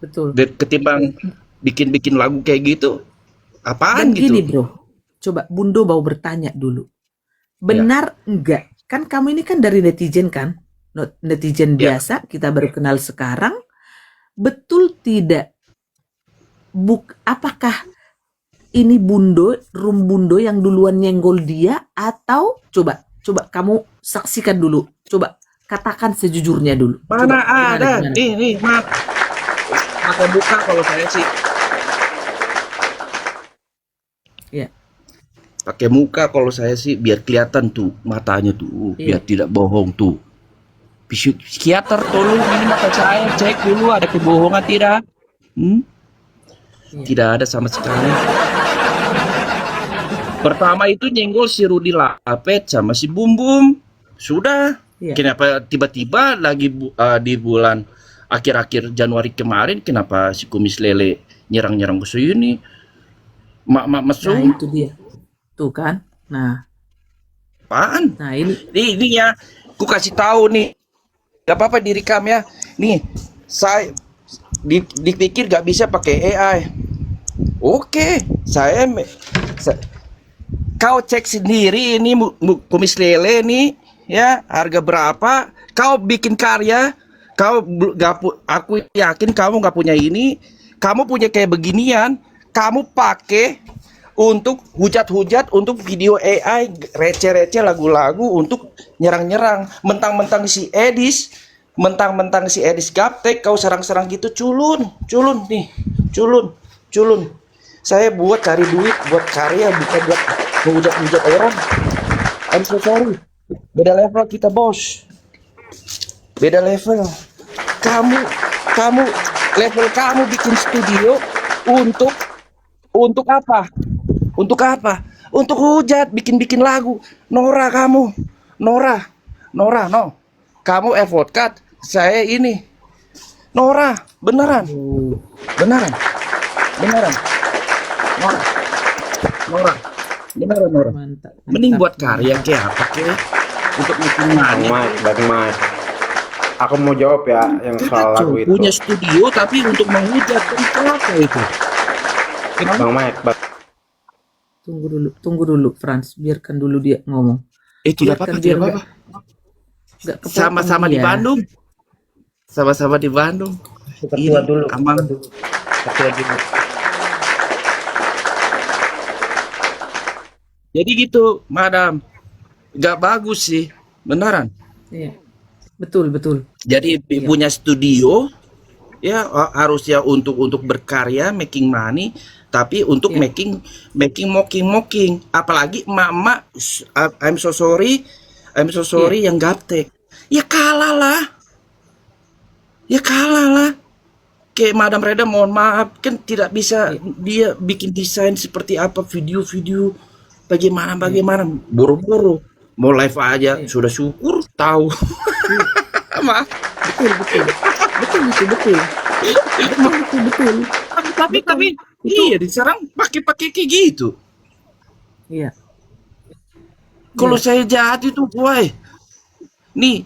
Betul. Ketimbang bikin lagu kayak gitu, apaan Dan gitu? gini bro, coba Bundo mau bertanya dulu. Benar enggak? Kan kamu ini kan dari netizen kan? Netizen Ya. biasa, kita baru kenal sekarang. Betul tidak? Apakah ini Rum Bundo yang duluan nyenggol dia atau coba kamu saksikan dulu. Coba katakan sejujurnya dulu. Mana Coba, ada? gimana? Nih, mata buka kalau saya sih. Ya. Pakai muka kalau saya sih biar kelihatan tuh matanya tuh, Iya. biar tidak bohong tuh. Psikiater tolong ini mata saya cek dulu ada kebohongan tidak? Iya. Tidak ada sama sekali. Pertama itu nyenggol si Rudi Lapet sama si Bum Bum. Sudah. Iya. Kenapa tiba-tiba lagi di bulan akhir-akhir Januari kemarin kenapa si Kumis Lele nyerang-nyerang ke sini? Mak Nah mesum. itu dia. Tuh kan. Nah Apaan? ini Ya, ku kasih tahu nih. Gak apa-apa direkam ya. Nih, saya dipikir gak bisa pakai AI. Oke, kau cek sendiri ini Kumis Lele nih ya harga berapa? Kau bikin karya, aku yakin kamu nggak punya ini. Kamu punya kayak beginian, kamu pakai untuk hujat-hujat, untuk video AI receh-receh lagu-lagu untuk nyerang-nyerang, mentang-mentang si Edis Gaptek kau serang-serang gitu, culun nih, culun. Saya buat cari duit, buat karya, bukan buat menghujat-hujat orang. I'm so sorry. Beda level kita, bos. Beda level. Kamu level kamu bikin studio untuk apa? Untuk apa? Untuk hujat, bikin lagu. Nora kamu. Nora, no. Kamu advokat, saya ini. Nora, beneran. Nora. mantap. Mending buat karya kayak apa kek? Untuk bikin Bang money. Mike. Aku mau jawab ya yang soal lagu Kacau, itu. punya studio tapi untuk menghujat kan apa itu? Kenapa? Bang Mike, Tunggu dulu, Franz. Biarkan dulu dia ngomong. Tidak Biarkan apa-apa, biar tidak apa-apa. nggak kepotong Sama-sama di dia. Bandung. Sama-sama di Bandung. Ketua Ini dulu. aman. Ketua dulu. Jadi gitu, Madam. Gak bagus sih, beneran. Iya. Betul. Jadi Iya. punya studio, ya harusnya untuk berkarya, making money, tapi untuk Iya. making mocking. Apalagi emak-emak, I'm so sorry Iya. yang gaptek. Ya kalah lah. Kayak Madam Reda, mohon maaf, kan tidak bisa dia bikin desain seperti apa, video-video bagaimana, boro-boro mau live aja sudah syukur tahu. Maaf. Betul. Tapi iya diserang pakai kayak gitu. Iya. Kalau saya jahat itu, woi, nih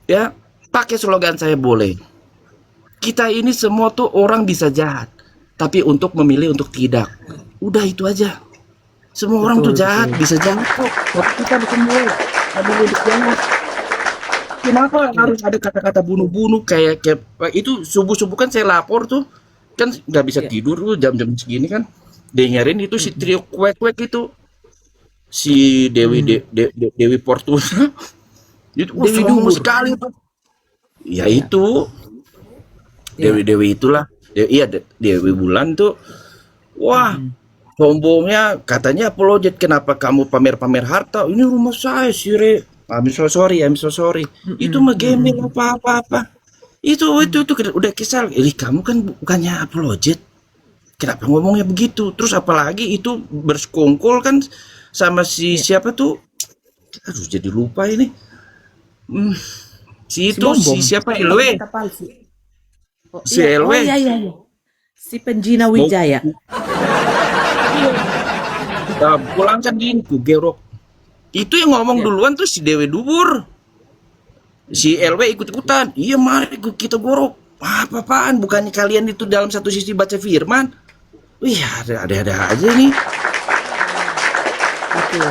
ya pakai slogan saya boleh. Kita ini semua tuh orang bisa jahat, tapi untuk memilih untuk tidak. Udah itu aja. Semua orang tuh jahat, bisa jahat kok. Tapi kita bukan boleh. Nggak boleh untuk jahat. Kenapa harus ada kata-kata bunuh-bunuh kayak itu subuh-subuh kan saya lapor tuh kan nggak bisa tidur tuh jam-jam segini kan dengerin itu si trio kuek-kuek itu si Dewi Fortuna itu Dewi sombong Dubur. sekali tuh ya itu Dewi itulah Dewi Bulan tuh wah sombongnya katanya apologet kenapa kamu pamer-pamer harta ini rumah saya sih Re. I'm so sorry. Itu mah gembel apa-apa. Itu udah kesal. Kamu kan bukannya apologet. Kenapa ngomongnya begitu? Terus apalagi itu bersekongkol kan sama si siapa tuh? Aduh jadi lupa ini. Si siapa LW? Si LW. Iya. Si Penjina Wijaya. Pulang kan gini ku gerok. Itu yang ngomong duluan tuh si Dewi Dubur. Si LW ikut-ikutan. Iya mari kita gorok. Apa-apaan bukannya kalian itu dalam satu sisi baca firman. Wih ada aja nih. Betul.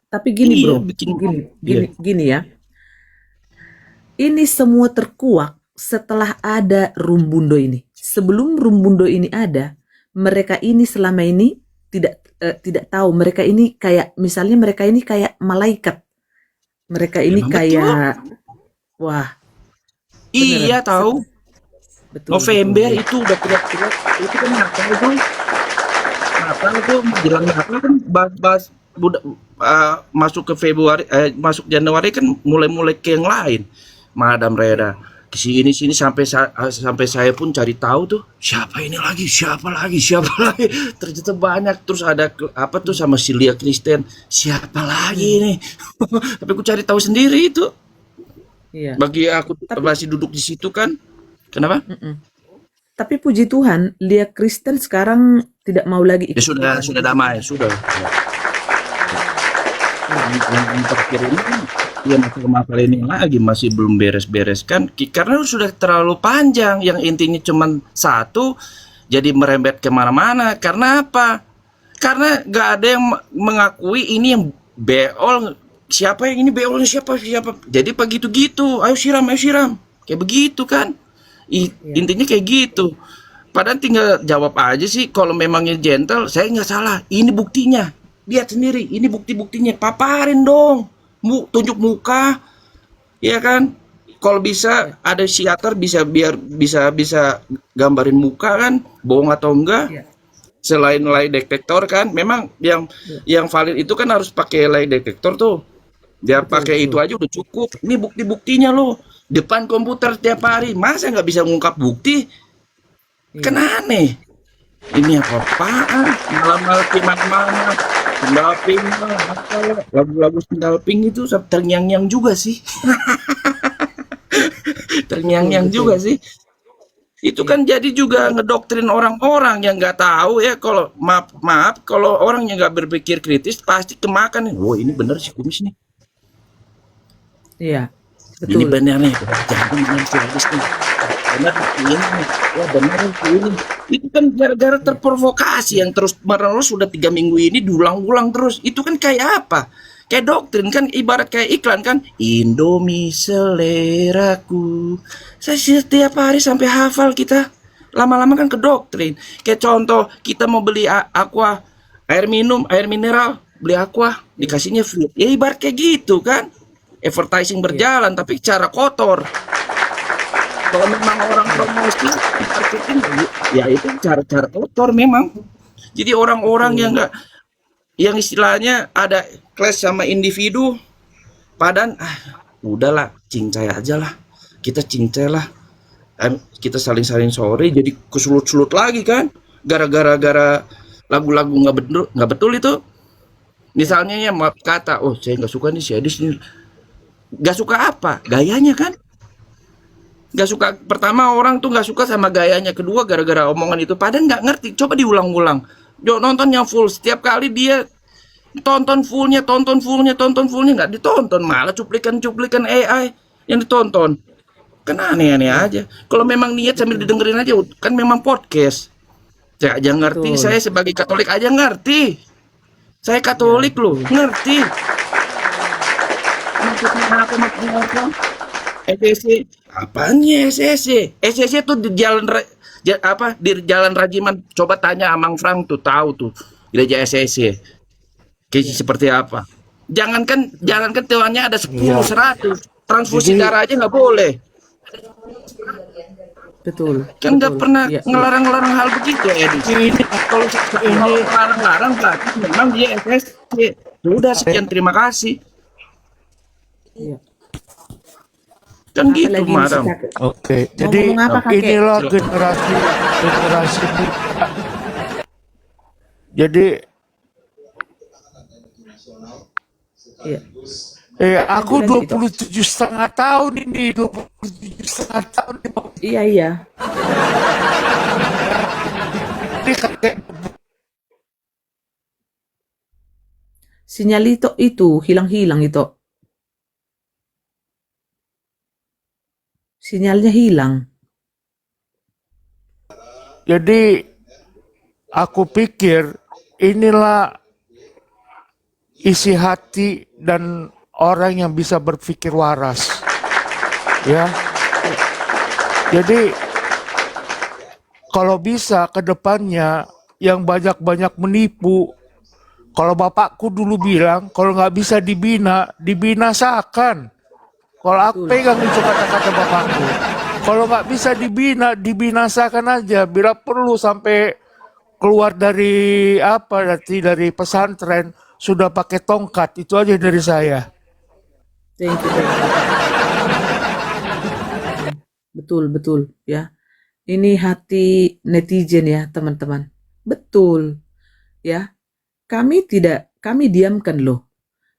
Tapi gini Iya, bro, Iya. gini ya. Ini semua terkuak setelah ada Rumbundo ini. Sebelum Rumbundo ini ada, mereka ini selama ini tidak tahu mereka ini kayak misalnya mereka ini kayak malaikat. Mereka ini Emang kayak wah. Iya beneran. tahu. Betul. November itu udah teriak-teriak itu kan Natal itu menjelang Natal kan bahas masuk ke Februari masuk Januari kan mulai ke yang lain. Madam Reda sini sampai saya pun cari tahu tuh siapa lagi ternyata banyak terus ada apa tuh sama Silia Kristen siapa lagi nih tapi aku cari tahu sendiri itu Iya. bagi aku masih duduk di situ kan kenapa Tapi puji Tuhan, Lia Kristen sekarang tidak mau lagi ya ikut. sudah damai sudah yang terakhir ini kan ya masalah ini lagi masih belum beres-beres kan karena sudah terlalu panjang yang intinya cuma satu jadi merembet kemana-mana karena apa karena gak ada yang mengakui ini yang beol siapa yang ini beolnya siapa jadi begitu gitu ayo siram kayak begitu kan intinya kayak gitu padahal tinggal jawab aja sih kalau memangnya gentle saya nggak salah ini buktinya lihat sendiri ini buktinya paparin dong tunjuk muka ya kan kalau bisa ada psikiater bisa gambarin muka kan bohong atau enggak selain lie detektor kan memang yang valid itu kan harus pakai lie detektor tuh dia pakai itu aja udah cukup ini buktinya loh depan komputer tiap hari masa nggak bisa ngungkap bukti kan aneh ini apa-apaan malam-malam mana Sendalping lagu-lagu Sendalping itu terngiang-ngiang juga sih juga sih itu kan jadi juga ngedoktrin orang-orang yang nggak tahu ya kalau maaf kalau orang yang nggak berpikir kritis pasti kemakan nih ini bener sih kumis nih Iya. Ini betul. benar nih, jangan main habis nih. Benar ini, ya benar ini. Itu kan gara-gara terprovokasi yang terus menerus sudah 3 minggu ini diulang-ulang terus. Itu kan kayak apa? Kayak doktrin kan, ibarat kayak iklan kan. Indomie seleraku. Saya setiap hari sampai hafal kita. Lama-lama kan ke doktrin. Kayak contoh kita mau beli aqua, air minum, air mineral, beli aqua, dikasihnya free. Ya ibarat kayak gitu kan. Advertising berjalan tapi cara kotor. Kalau memang orang promosi marketing, ya itu cara-cara kotor memang. Jadi orang-orang yang enggak, yang istilahnya ada clash sama individu, padahal udahlah cincai aja lah, kita cincai lah. Kita saling-saling sorry jadi kesulut-sulut lagi kan, gara-gara lagu-lagu nggak betul itu. Misalnya ya maaf kata, oh saya nggak suka nih si Edis nih. Nggak suka apa? Gayanya kan. Nggak suka, pertama orang tuh nggak suka sama gayanya, kedua gara-gara omongan itu, padahal nggak ngerti. Coba diulang-ulang, nonton yang full. Setiap kali dia tonton fullnya nggak ditonton, malah cuplikan AI yang ditonton. Kan aneh-aneh aja. Kalau memang niat sambil didengerin aja, kan memang podcast. Saya aja ngerti, Betul. saya sebagai Katolik aja ngerti. Saya Katolik loh, ngerti. Maksudnya apa? SSC, apanya SSC? SSC tuh di jalan di Jalan Rajiman. Coba tanya Amang Frank tuh, tahu tuh gereja SSC. Kayak seperti apa? Jangankan tuannya ada 10, 100. Transfusi darah aja nggak boleh. Betul. Kan nggak Betul. pernah Iya, iya. ngelarang-larang hal begitu, Edi. Kalau ngelarang-larang berarti memang dia SSC. Sudah, sekian, terima kasih. Iya. Kan Apa gitu, lagi nih si madam. kakek? Oke, Mau jadi ngomong apa kakek? inilah generasi muda. Jadi Iya. aku Lanjut, Ito. 27,5 tahun ini, 27,5 tahun Iya, iya. ini kakek. Sinyal itu hilang-hilang itu. Sinyalnya hilang. Jadi aku pikir inilah isi hati dan orang yang bisa berpikir waras. Ya. Jadi kalau bisa ke depannya yang banyak-banyak menipu. Kalau bapakku dulu bilang, kalau nggak bisa dibina, dibinasakan. Kalau aku pegang itu kata-kata bapakku. Kalau nggak bisa dibina, dibinasakan aja. Bila perlu sampai keluar dari dari pesantren sudah pakai tongkat. Itu aja dari saya. Thank you. Betul ya. Ini hati netizen ya, teman-teman. Betul. Ya. Kami diamkan loh.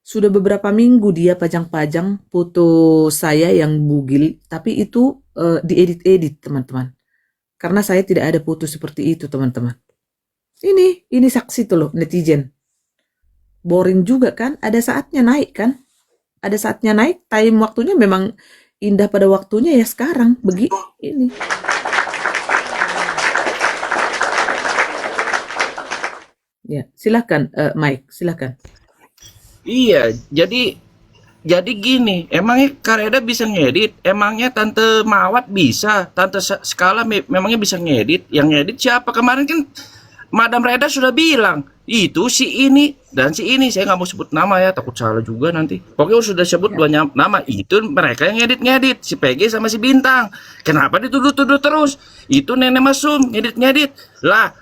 Sudah beberapa minggu dia pajang-pajang foto saya yang bugil, tapi itu diedit-edit, teman-teman. Karena saya tidak ada foto seperti itu, teman-teman. Ini saksi tuh loh, netizen. Boring juga kan? Ada saatnya naik kan? Ada saatnya naik, time waktunya memang indah pada waktunya ya sekarang. Begini. Ya, silakan Mike, silakan. Iya, jadi gini, emangnya Kareda bisa ngedit? Emangnya Tante Mawat bisa? Tante Skala memangnya bisa ngedit? Yang ngedit siapa? Kemarin kan Madam Reda sudah bilang, itu si ini dan si ini. Saya nggak mau sebut nama ya, takut salah juga nanti. Pokoknya sudah sebut dua nama. Itu mereka yang ngedit, si PG sama si Bintang. Kenapa dituduh-tuduh terus? Itu Nenek Masum ngedit. Lah,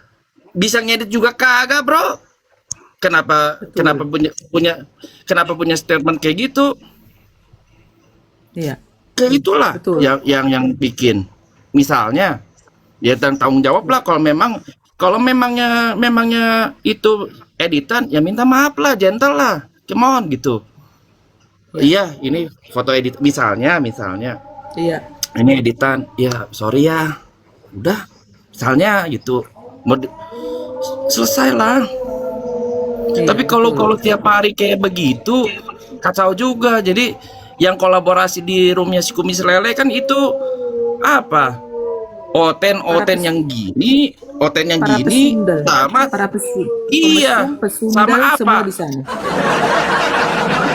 bisa ngedit juga kagak, bro? Kenapa punya statement kayak gitu? Iya. Kayak itulah Betul. yang bikin. Misalnya, ya tanggung jawab lah kalau memangnya itu editan, ya minta maaf lah, gentle lah, come on gitu. Iya, ini foto edit misalnya, Iya. ini editan, ya sorry ya, udah, misalnya gitu, selesai lah. Iya, Tapi kalau betul. tiap hari kayak begitu, kacau juga. Jadi yang kolaborasi di roomnya si Kumis Lele kan itu apa? Oten yang gini, Oten yang Para gini pesundal, sama para pesu, iya, pesundal sama semua apa? di sana.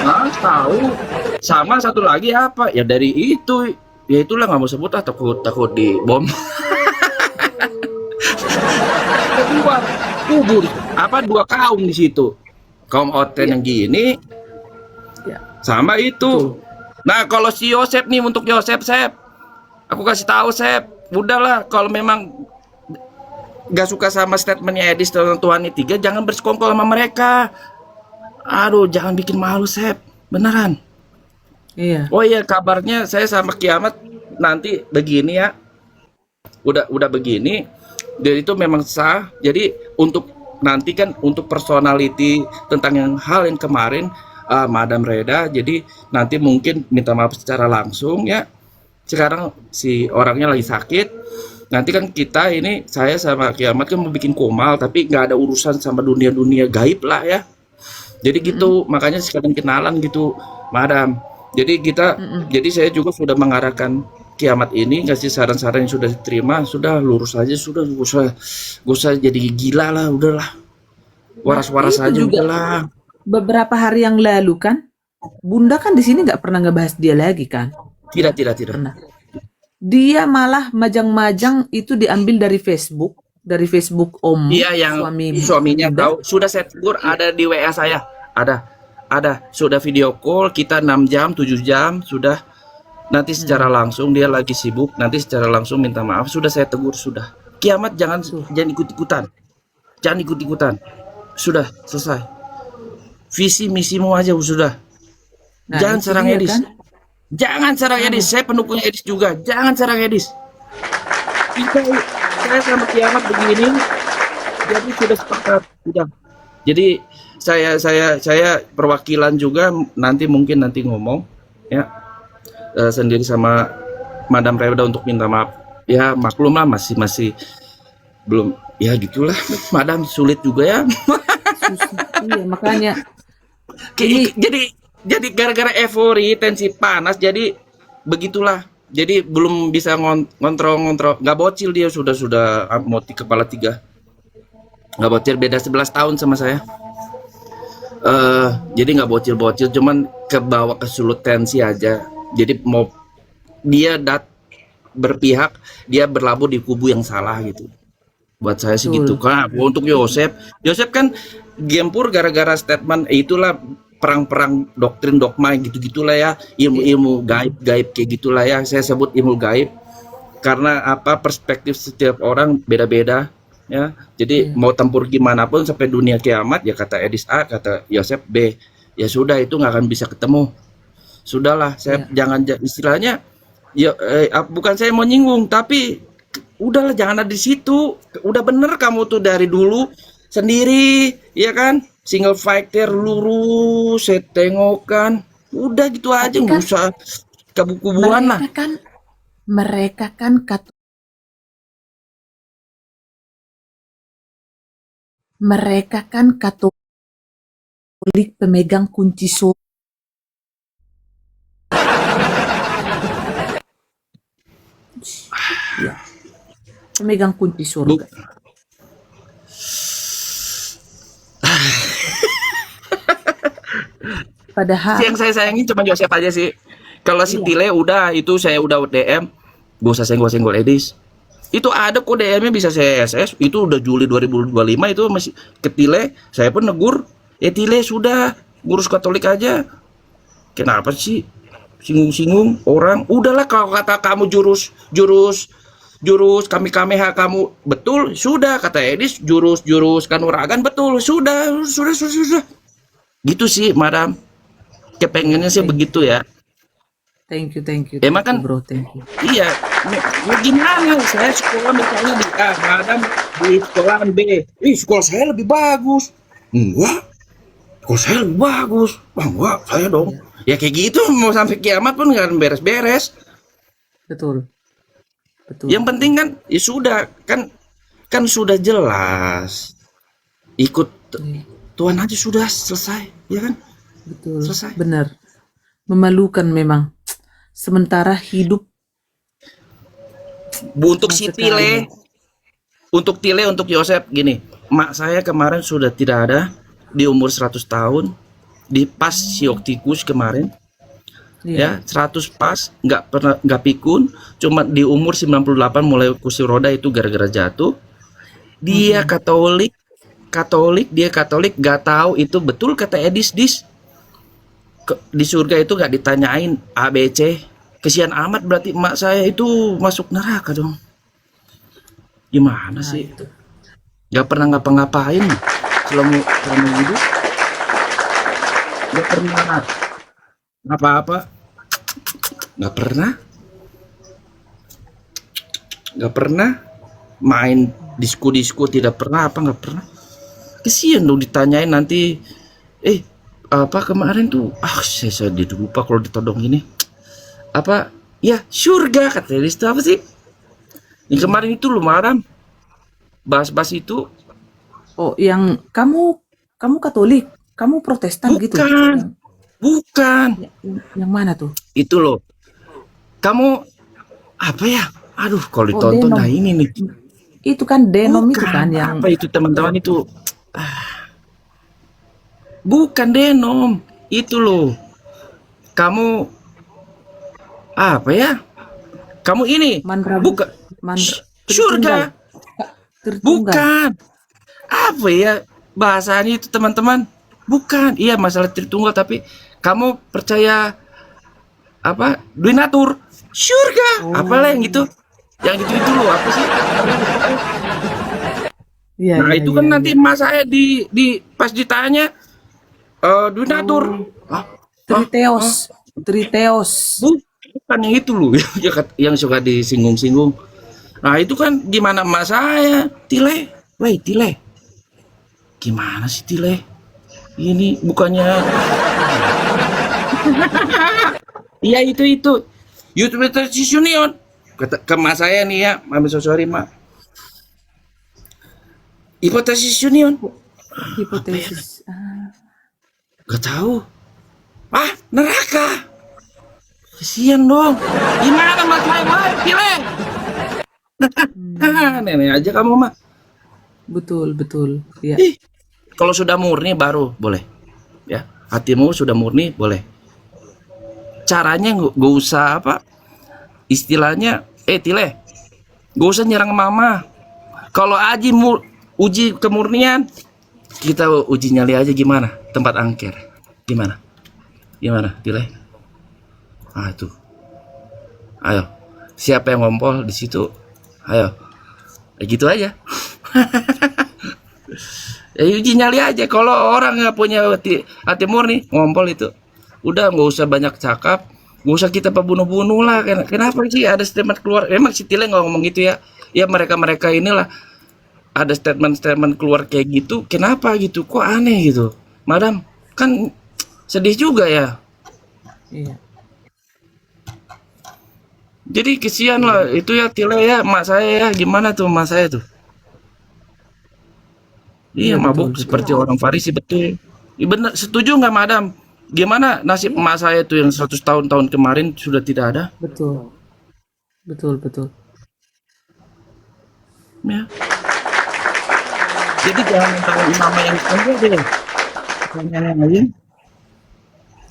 Nah, tahu. Sama satu lagi apa? Ya dari itu, ya itulah nggak mau sebut ah, takut dibom. Kedua kubur apa dua kaum di situ, kaum Oten yang gini Ya. sama itu. Nah kalau si Yosep nih, untuk Yosep, Sep, aku kasih tahu Sep, udahlah kalau memang gak suka sama statementnya Edis tentang Tuhan tiga, jangan bersekongkol sama mereka. Aduh, jangan bikin malu Sep, beneran. Iya. Oh iya, kabarnya saya sama Kiamat nanti begini ya. Udah begini. Dan itu memang sah. Jadi untuk nanti kan untuk personality tentang hal yang kemarin Madam Reda, jadi nanti mungkin minta maaf secara langsung ya. Sekarang si orangnya lagi sakit. Nanti kan kita ini, saya sama Kiamat kan mau bikin komal, tapi nggak ada urusan sama dunia gaib lah ya. Jadi gitu, makanya sekalian kenalan gitu, Madam. Jadi jadi saya juga sudah mengarahkan Kiamat ini, kasih saran-saran yang sudah diterima, sudah lurus aja, sudah gak usah jadi gila lah, udahlah. Waras-waras Itu aja juga udahlah. beberapa hari yang lalu kan, Bunda kan di sini nggak pernah ngebahas dia lagi kan? Tidak. Pernah. Dia malah majang-majang itu diambil dari Facebook Om, Iya, yang suaminya Bunda. tahu. Sudah saya tegur, ada di WA saya. Ada. Sudah video call kita 6 jam, 7 jam, sudah. Nanti secara langsung dia lagi sibuk, nanti secara langsung minta maaf. Sudah saya tegur, sudah. Kiamat jangan ikut-ikutan. Jangan ikut-ikutan. Sudah, selesai. Visi misimu aja sudah. Nah, Jangan itu serang dia Edis. kan. Jangan serang Edis. Saya pendukungnya Edis juga. Jangan serang Edis. Saya sama Kiamat begini. Jadi sudah sepakat. Sudah. Jadi saya perwakilan juga nanti ngomong ya, sendiri sama Madam Reda untuk minta maaf. Ya maklum lah, masih belum ya gitulah. Madam sulit juga ya. Susah. Iya, makanya ini Jadi gara-gara euforia, tensi panas, jadi begitulah. Jadi belum bisa ngontrol, nggak bocil dia, sudah moti kepala 3. Nggak bocil, beda 11 tahun sama saya. Jadi nggak bocil, cuman kebawa ke sulut tensi aja. Jadi mau dia berpihak, dia berlabuh di kubu yang salah gitu. Buat saya sih gitu. Kan untuk Yosep kan gempur gara-gara statement itulah, perang doktrin dogma gitu-gitulah ya, ilmu gaib kayak gitulah ya, saya sebut ilmu gaib karena apa, perspektif setiap orang beda-beda ya. Jadi mau tempur gimana pun sampai dunia kiamat ya, kata Edis A, kata Yosep B, ya sudah itu nggak akan bisa ketemu. Sudahlah, saya jangan istilahnya ya, bukan saya mau nyinggung, tapi udahlah jangan ada di situ. Udah bener kamu tuh dari dulu sendiri ya kan, single fighter lurus, saya tengokan, udah gitu aja, nggak usah kubu-kubuan lah. Mereka kan Katolik pemegang kunci surga. Ya. Pemegang kunci surga. Padahal yang saya sayangin cuma Joseph aja sih. Kalau si Tile udah, itu saya udah DM, gak usah senggol-senggol Edis. Itu ada kok DM-nya bisa saya SS, itu udah Juli 2025 itu masih ke Tile, saya pun negur, ya Tile sudah ngurus Katolik aja. Kenapa sih singgung-singgung orang? Udahlah, kalau kata kamu jurus kami-kameha kamu betul, sudah, kata Edis jurus kanuragan betul, sudah. Gitu sih, Madam. Kepengennya sih begitu ya. Thank you. Emang kan, bro, thank you. Iya, ya gimana? Saya sekolah misalnya di A, Madam di sekolahan B. Sekolah saya lebih bagus. Enggak, sekolah saya lebih bagus. Enggak, saya dong. Ya kayak gitu, mau sampai kiamat pun nggak beres-beres. Betul. Yang penting kan, ya sudah, kan sudah jelas. Ikut Tuhan aja sudah selesai, ya kan? Betul. Selesai. Benar. Memalukan memang. Sementara hidup Untuk sama si sekali. Tile, untuk Yosep gini, mak saya kemarin sudah tidak ada di umur 100 tahun, di pas sioktikus kemarin, Iya. ya 100 pas, nggak pikun, cuma di umur 98 mulai kursi roda itu gara-gara jatuh. Dia Katolik, dia Katolik, nggak tahu itu betul kata Edis Dis. Di surga itu nggak ditanyain ABC. Kesian amat berarti emak saya itu masuk neraka dong. Gimana Nah, sih? itu. Gak pernah ngapa-ngapain selama hidup. Gak pernah apa-apa. Gak pernah. Gak pernah main disko tidak pernah apa nggak pernah. Kesian dong ditanyain nanti. Apa kemarin tuh? Saya lupa kalau ditodong ini. Apa? Ya surga katanya itu apa sih? Yang kemarin itu lu Madam. Bahas-bahas itu. Oh, yang kamu Katolik, kamu Protestan gitu. Bukan. Yang mana tuh? Itu loh. Kamu apa ya? Aduh, kalau ditonton Denom. nah ini nih. Itu kan Denom itu Bukan. kan yang Apa itu teman-teman itu? Bukan Denom. Itu loh. Kamu apa ya? Kamu ini mantra bukan surga. Tritunggal. Bukan. Apa ya bahasanya itu teman-teman? Bukan. Iya masalah Tritunggal tapi kamu percaya apa? Duinatur. Surga. Apalah yang gitu? Yang gitu loh apa sih? Iya, Nah, iya, itu iya, kan iya. nanti emak saya di pas ditanya Duinatur. Triteos. Bukan yang itu loh yang suka disinggung-singgung. Nah itu kan gimana emak saya Tile, woi Tile, gimana sih Tile? Ini bukannya iya itu YouTube Union kata ke emak saya nih ya, mami sorry mak. Hipotesis Union, Hipotesis. gak tahu. Neraka. Kesian dong. Gimana mak saya, woi Tile? Nenek aja kamu mah. Betul. Iya. Kalau sudah murni baru boleh. Ya, hatimu sudah murni boleh. Caranya nggak usah apa? Istilahnya, Tile, nggak usah nyerang mama. Kalau uji kemurnian, kita uji nyali aja gimana? Tempat angker. Gimana, Tile? Tuh. Ayo, siapa yang ngompol di situ? Ayo, gitu aja. Ya uji nyali aja. Kalau orang nggak punya hati murni, ngompol itu. Udah nggak usah banyak cakap, nggak usah kita bunuh-bunuh lah. Kenapa sih ada statement keluar? Emang si Tile nggak ngomong gitu ya? Ya mereka inilah ada statement keluar kayak gitu. Kenapa gitu? Kok aneh gitu, Madam? Kan sedih juga ya. Iya. Jadi kesian lah itu ya Tile ya, emak saya ya. Gimana tuh emak saya tuh? Iya, mabuk seperti orang Farisi betul. Iya benar, setuju nggak Madam? Gimana nasib emak saya tuh yang 100 tahun kemarin sudah tidak ada? Betul. Ya. Jadi jangan mentang imam yang enggak deh. Yang lain.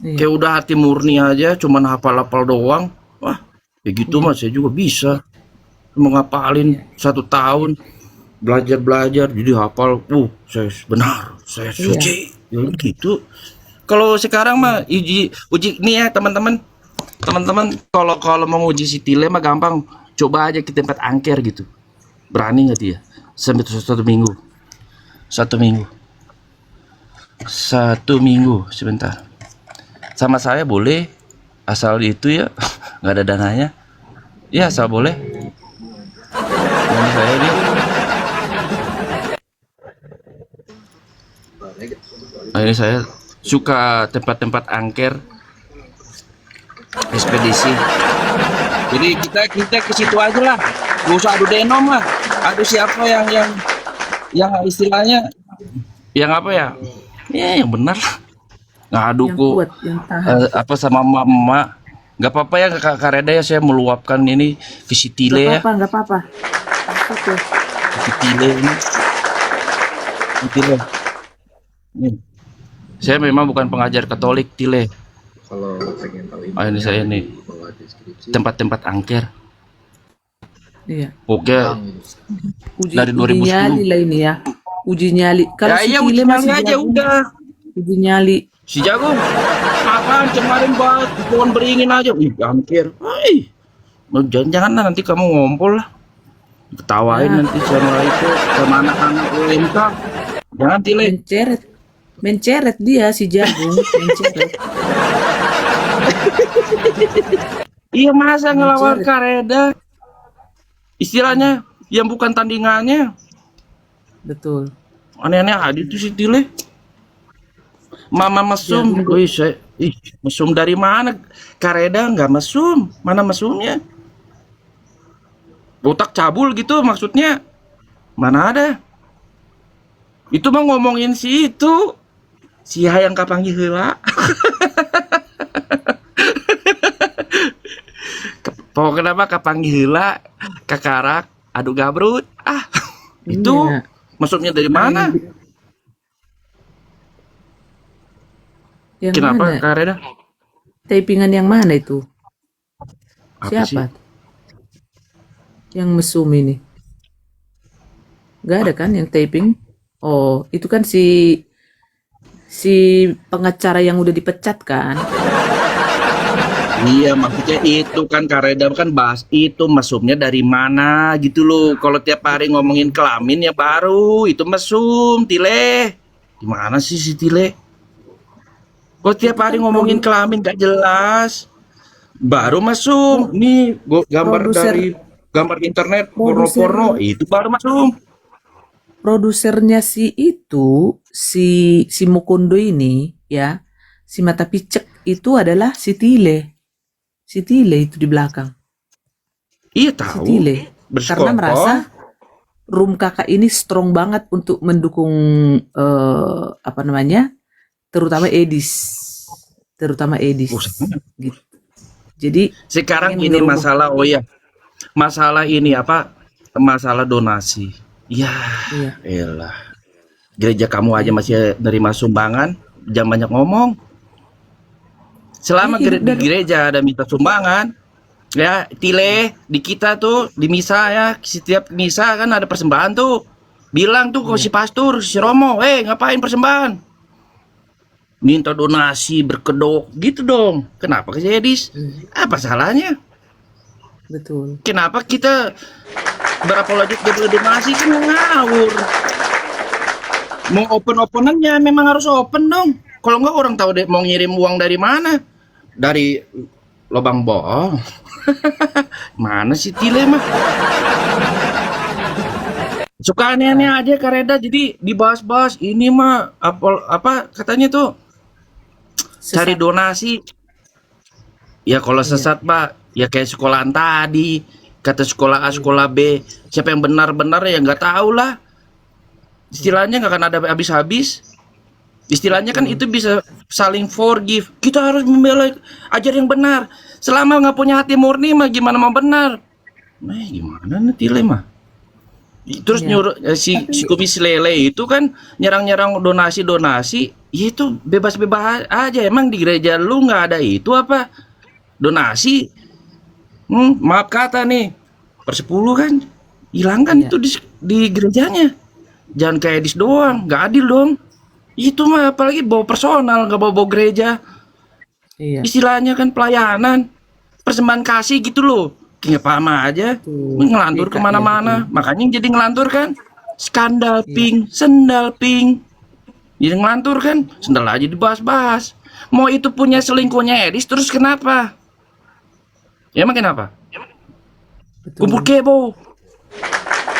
Iya. Kayak udah hati murni aja, cuman hafal-hafal doang. Wah, kayak gitu mah saya juga bisa. Mau ngapalin 1 tahun, belajar jadi hafal. Saya benar, saya suci. Ya gitu. Kalau sekarang mah uji nih ya teman-teman kalau mau uji si Tile mah gampang, coba aja ke tempat angker gitu. Berani nggak dia? Sampai 1 minggu. 1 minggu sebentar. Sama saya boleh, asal itu ya nggak ada dananya. Ya asal boleh. Yang saya nih. Ini saya suka tempat-tempat angker, ekspedisi. Jadi kita ke situ aja lah. Gak usah adu denom lah. Adu siapa yang istilahnya yang apa ya? Ya yang benar lah. ngadu yang ku kuat, yang tahan. apa sama mama. Nggak apa-apa ya Kak Reda ya, saya meluapkan ini ke si Nggak Tile ya. apa-apa, nggak apa-apa. Oke. Si Tile ini. Si Tile. Nih. Saya memang bukan pengajar Katolik, Tile. Ini saya nih tempat-tempat angker. Iya. Oke, dari Uji nyali 2010. lah ini ya. Uji nyali. Kalau Ya si iya Tile uji masih nyali aja jago. udah. Uji nyali. Si Jagung, apaan kemarin bahas pohon beringin aja. Ih, angker. Hai. Jangan lah nanti kamu ngompol lah. Ketawain Ya. nanti sama itu sama anak-anak UMK. Jangan Tile. Menceret dia si Jagung. Menceret. Iya masa ngelawan Menceret. Kareda. Istilahnya yang bukan tandingannya. Betul. Aneh-aneh aja tuh si Tile. Mama mesum, Ya, wih mesum dari mana? Kareda nggak mesum, mana mesumnya? Botak cabul gitu maksudnya, mana ada? Itu mah ngomongin si itu, si hayang kapanggih heula. Pokoknya kenapa kapanggih heula, kakarak, adu gabrut, itu Iya. mesumnya dari mana? Yang Kenapa mana? Kareda? Tapingan yang mana itu? Apa sih? Siapa? Yang mesum ini? Gak ada kan yang taping? Oh, itu kan si pengacara yang udah dipecat kan? Iya maksudnya itu kan Kareda kan bahas itu mesumnya dari mana gitu loh. Kalau tiap hari ngomongin kelamin ya baru itu mesum Tile. Gimana sih si Tile? Kok tiap hari ngomongin kelamin gak jelas. Baru mesum. Nih gambar Produser- dari gambar internet produser- porno-porno itu baru mesum. Produsernya si itu, si Mukondo ini, ya, si mata picek itu adalah si Tile. Si Tile itu di belakang. Iya Si tahu. Tile. Karena Bersekongkol. merasa room kakak ini strong banget untuk mendukung apa namanya, terutama Edis, Oh, sama. gitu. Jadi Sekarang pengen ini ngerubah. masalah masalah ini apa? Masalah donasi. Ya, Iya. elah. Gereja kamu aja masih nerima sumbangan, jangan banyak ngomong. Selama Iya, di gereja ada minta sumbangan, ya Tile di kita tuh di misa ya, setiap misa kan ada persembahan tuh. Bilang tuh ke si pastor, si Romo, ngapain persembahan? Minta donasi berkedok gitu dong. Kenapa ke Edis? Apa salahnya? Betul. Kenapa kita berapologet donasi kan ngawur. Mau open-openannya memang harus open dong. Kalau nggak orang tahu deh mau ngirim uang dari mana? Dari lubang bohong. Mana sih Tile mah? Suka aneh-aneh aja Kareda, jadi dibahas-bahas ini mah apa katanya tuh cari donasi. Ya kalau sesat Pak, ya kayak sekolahan tadi, kata sekolah A, sekolah B, siapa yang benar-benar ya nggak tahu lah. Istilahnya nggak akan ada habis-habis. Istilahnya kan itu bisa saling forgive. Kita harus membela ajar yang benar. Selama nggak punya hati murni mah gimana mau benar? Nah, gimana nih Tile mah? Terus nyuruh si Kumis Lele itu kan nyerang-nyerang donasi-donasi, ya itu bebas-bebas aja. Emang di gereja lu nggak ada itu apa? Donasi? Maaf kata nih, per 10 kan hilangkan itu di gerejanya. Jangan kayak Edis doang, nggak adil dong. Itu mah apalagi bawa personal, nggak bawa gereja. Iya. Istilahnya kan pelayanan, persembahan kasih gitu loh. Kayak paham aja, ngelantur kemana-mana. Makanya yang jadi ngelantur kan skandal pink, sendal pink. Jadi ngelantur kan, sendal aja dibahas-bahas. Mau itu punya selingkuhnya Edis, terus kenapa? Ya emang kenapa? Kumpul kebo,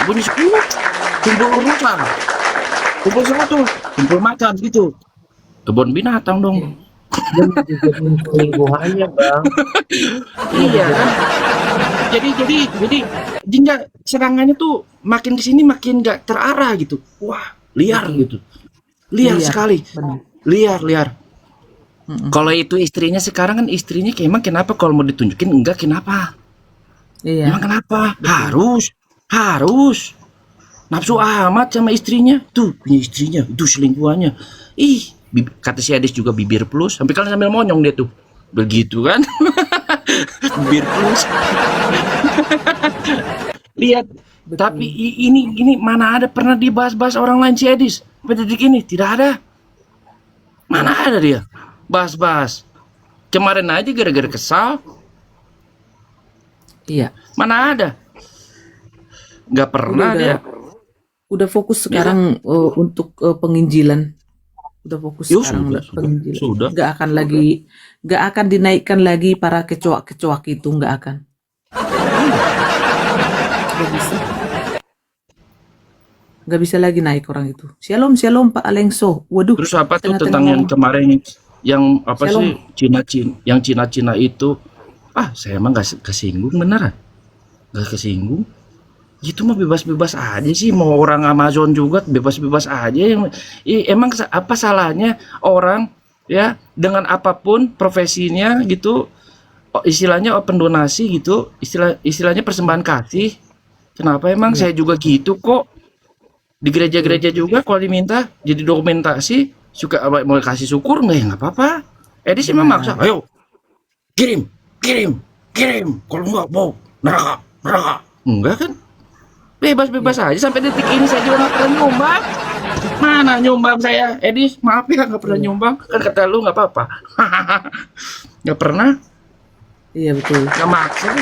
bunyi sepuluh, kumpul urusan, kumpul sesuatu, kumpul makan gitu. Kebun binatang dong. Selingkuhannya bang. Iya kan. Jadi nggak serangannya tuh makin kesini makin nggak terarah gitu. Wah liar gitu, liar sekali, liar. Kalau itu istrinya sekarang kan istrinya kayak emang kenapa kalau mau ditunjukin enggak kenapa? Iya. Emang kenapa? Harus nafsu amat sama istrinya. Tuh punya istrinya, itu selingkuhannya. Ih, kata si Adis juga bibir plus. Sampai kalian sambil monyong dia tuh. Begitu kan? Bibir plus. Lihat. Tapi ini mana ada pernah dibahas-bahas orang lain si Adis. Sampai detik ini tidak ada. Mana ada dia? Bahas-bahas. Kemarin aja gara-gara kesal. Iya. Mana ada? Nggak pernah dia. Udah fokus sekarang untuk penginjilan. Udah fokus Yo, sekarang penginjilan. sudah. Nggak akan dinaikkan lagi para kecoak-kecoak itu, nggak akan. Nggak bisa lagi naik orang itu. Shalom Pak Alengso. Waduh. Terus apa tuh tengah-tengah tentang yang ngomong. kemarin yang apa Shalom. sih Cina itu? Saya emang nggak kesinggung beneran. Nggak kesinggung. Gitu mah bebas-bebas aja sih, mau orang Amazon juga bebas-bebas aja. Emang apa salahnya orang ya dengan apapun profesinya gitu, istilahnya open donasi gitu, istilahnya persembahan kasih. Kenapa emang saya juga gitu kok di gereja-gereja juga kalau diminta jadi dokumentasi suka mau kasih syukur nggak apa-apa. Edis emang maksa, ayo kirim kalau nggak mau neraka enggak kan. Bebas-bebas aja sampai detik ini saya juga nggak pernah nyumbang. Mana nyumbang saya, Edis? Maaf ya nggak pernah nyumbang. Kan kata lu nggak apa-apa. Nggak pernah. Iya betul. Nggak maksa.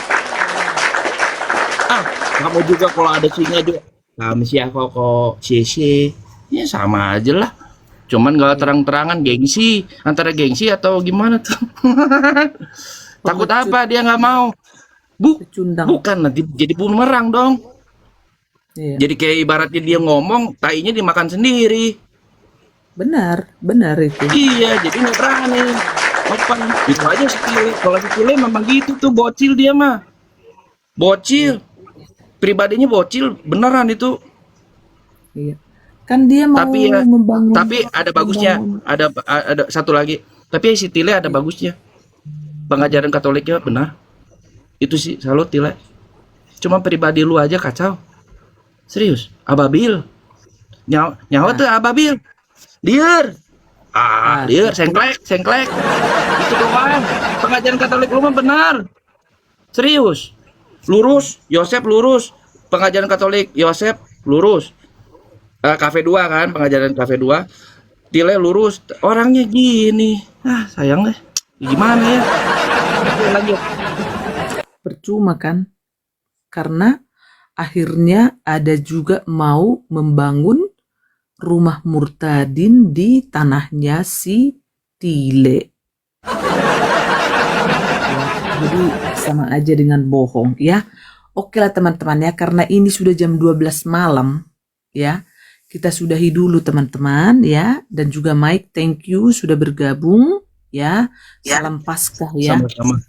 Kamu juga kalau ada singa juga. Kami siapa kok CC? Ya sama aja lah. Cuman nggak terang-terangan gengsi. Antara gengsi atau gimana tuh? Takut apa dia nggak mau? Bukan nanti jadi bumerang dong. Iya. Jadi kayak ibaratnya dia ngomong, tainya dimakan sendiri. Benar itu. Iya, jadi nggak berani. Open, itu aja Stile. Kalau Stile memang gitu tuh, bocil dia mah. Bocil. Pribadinya bocil, beneran itu. Iya. Kan dia mau membangun. Tapi ada bagusnya. Ada satu lagi. Tapi si Tile ada bagusnya. Pengajaran Katoliknya benar. Itu sih salut Tile. Cuma pribadi lu aja kacau. Serius, ababil. Nyawa tuh ababil. Liar. Liar, sengklek. Itu doang. Pengajaran Katolik lu mah benar. Serius. Lurus, Yosef lurus. Pengajaran Katolik Yosef lurus. Cafe 2 kan, pengajaran Cafe 2. Tile lurus. Orangnya gini. Sayang deh. Gimana ya? Lanjut. Percuma kan? Karena akhirnya ada juga mau membangun rumah murtadin di tanahnya si Tile. Jadi sama aja dengan bohong ya. Oke lah teman-teman ya, karena ini sudah jam 12 malam ya. Kita sudahi dulu teman-teman ya. Dan juga Mike, thank you sudah bergabung ya. Salam Paskah ya. Sama-sama.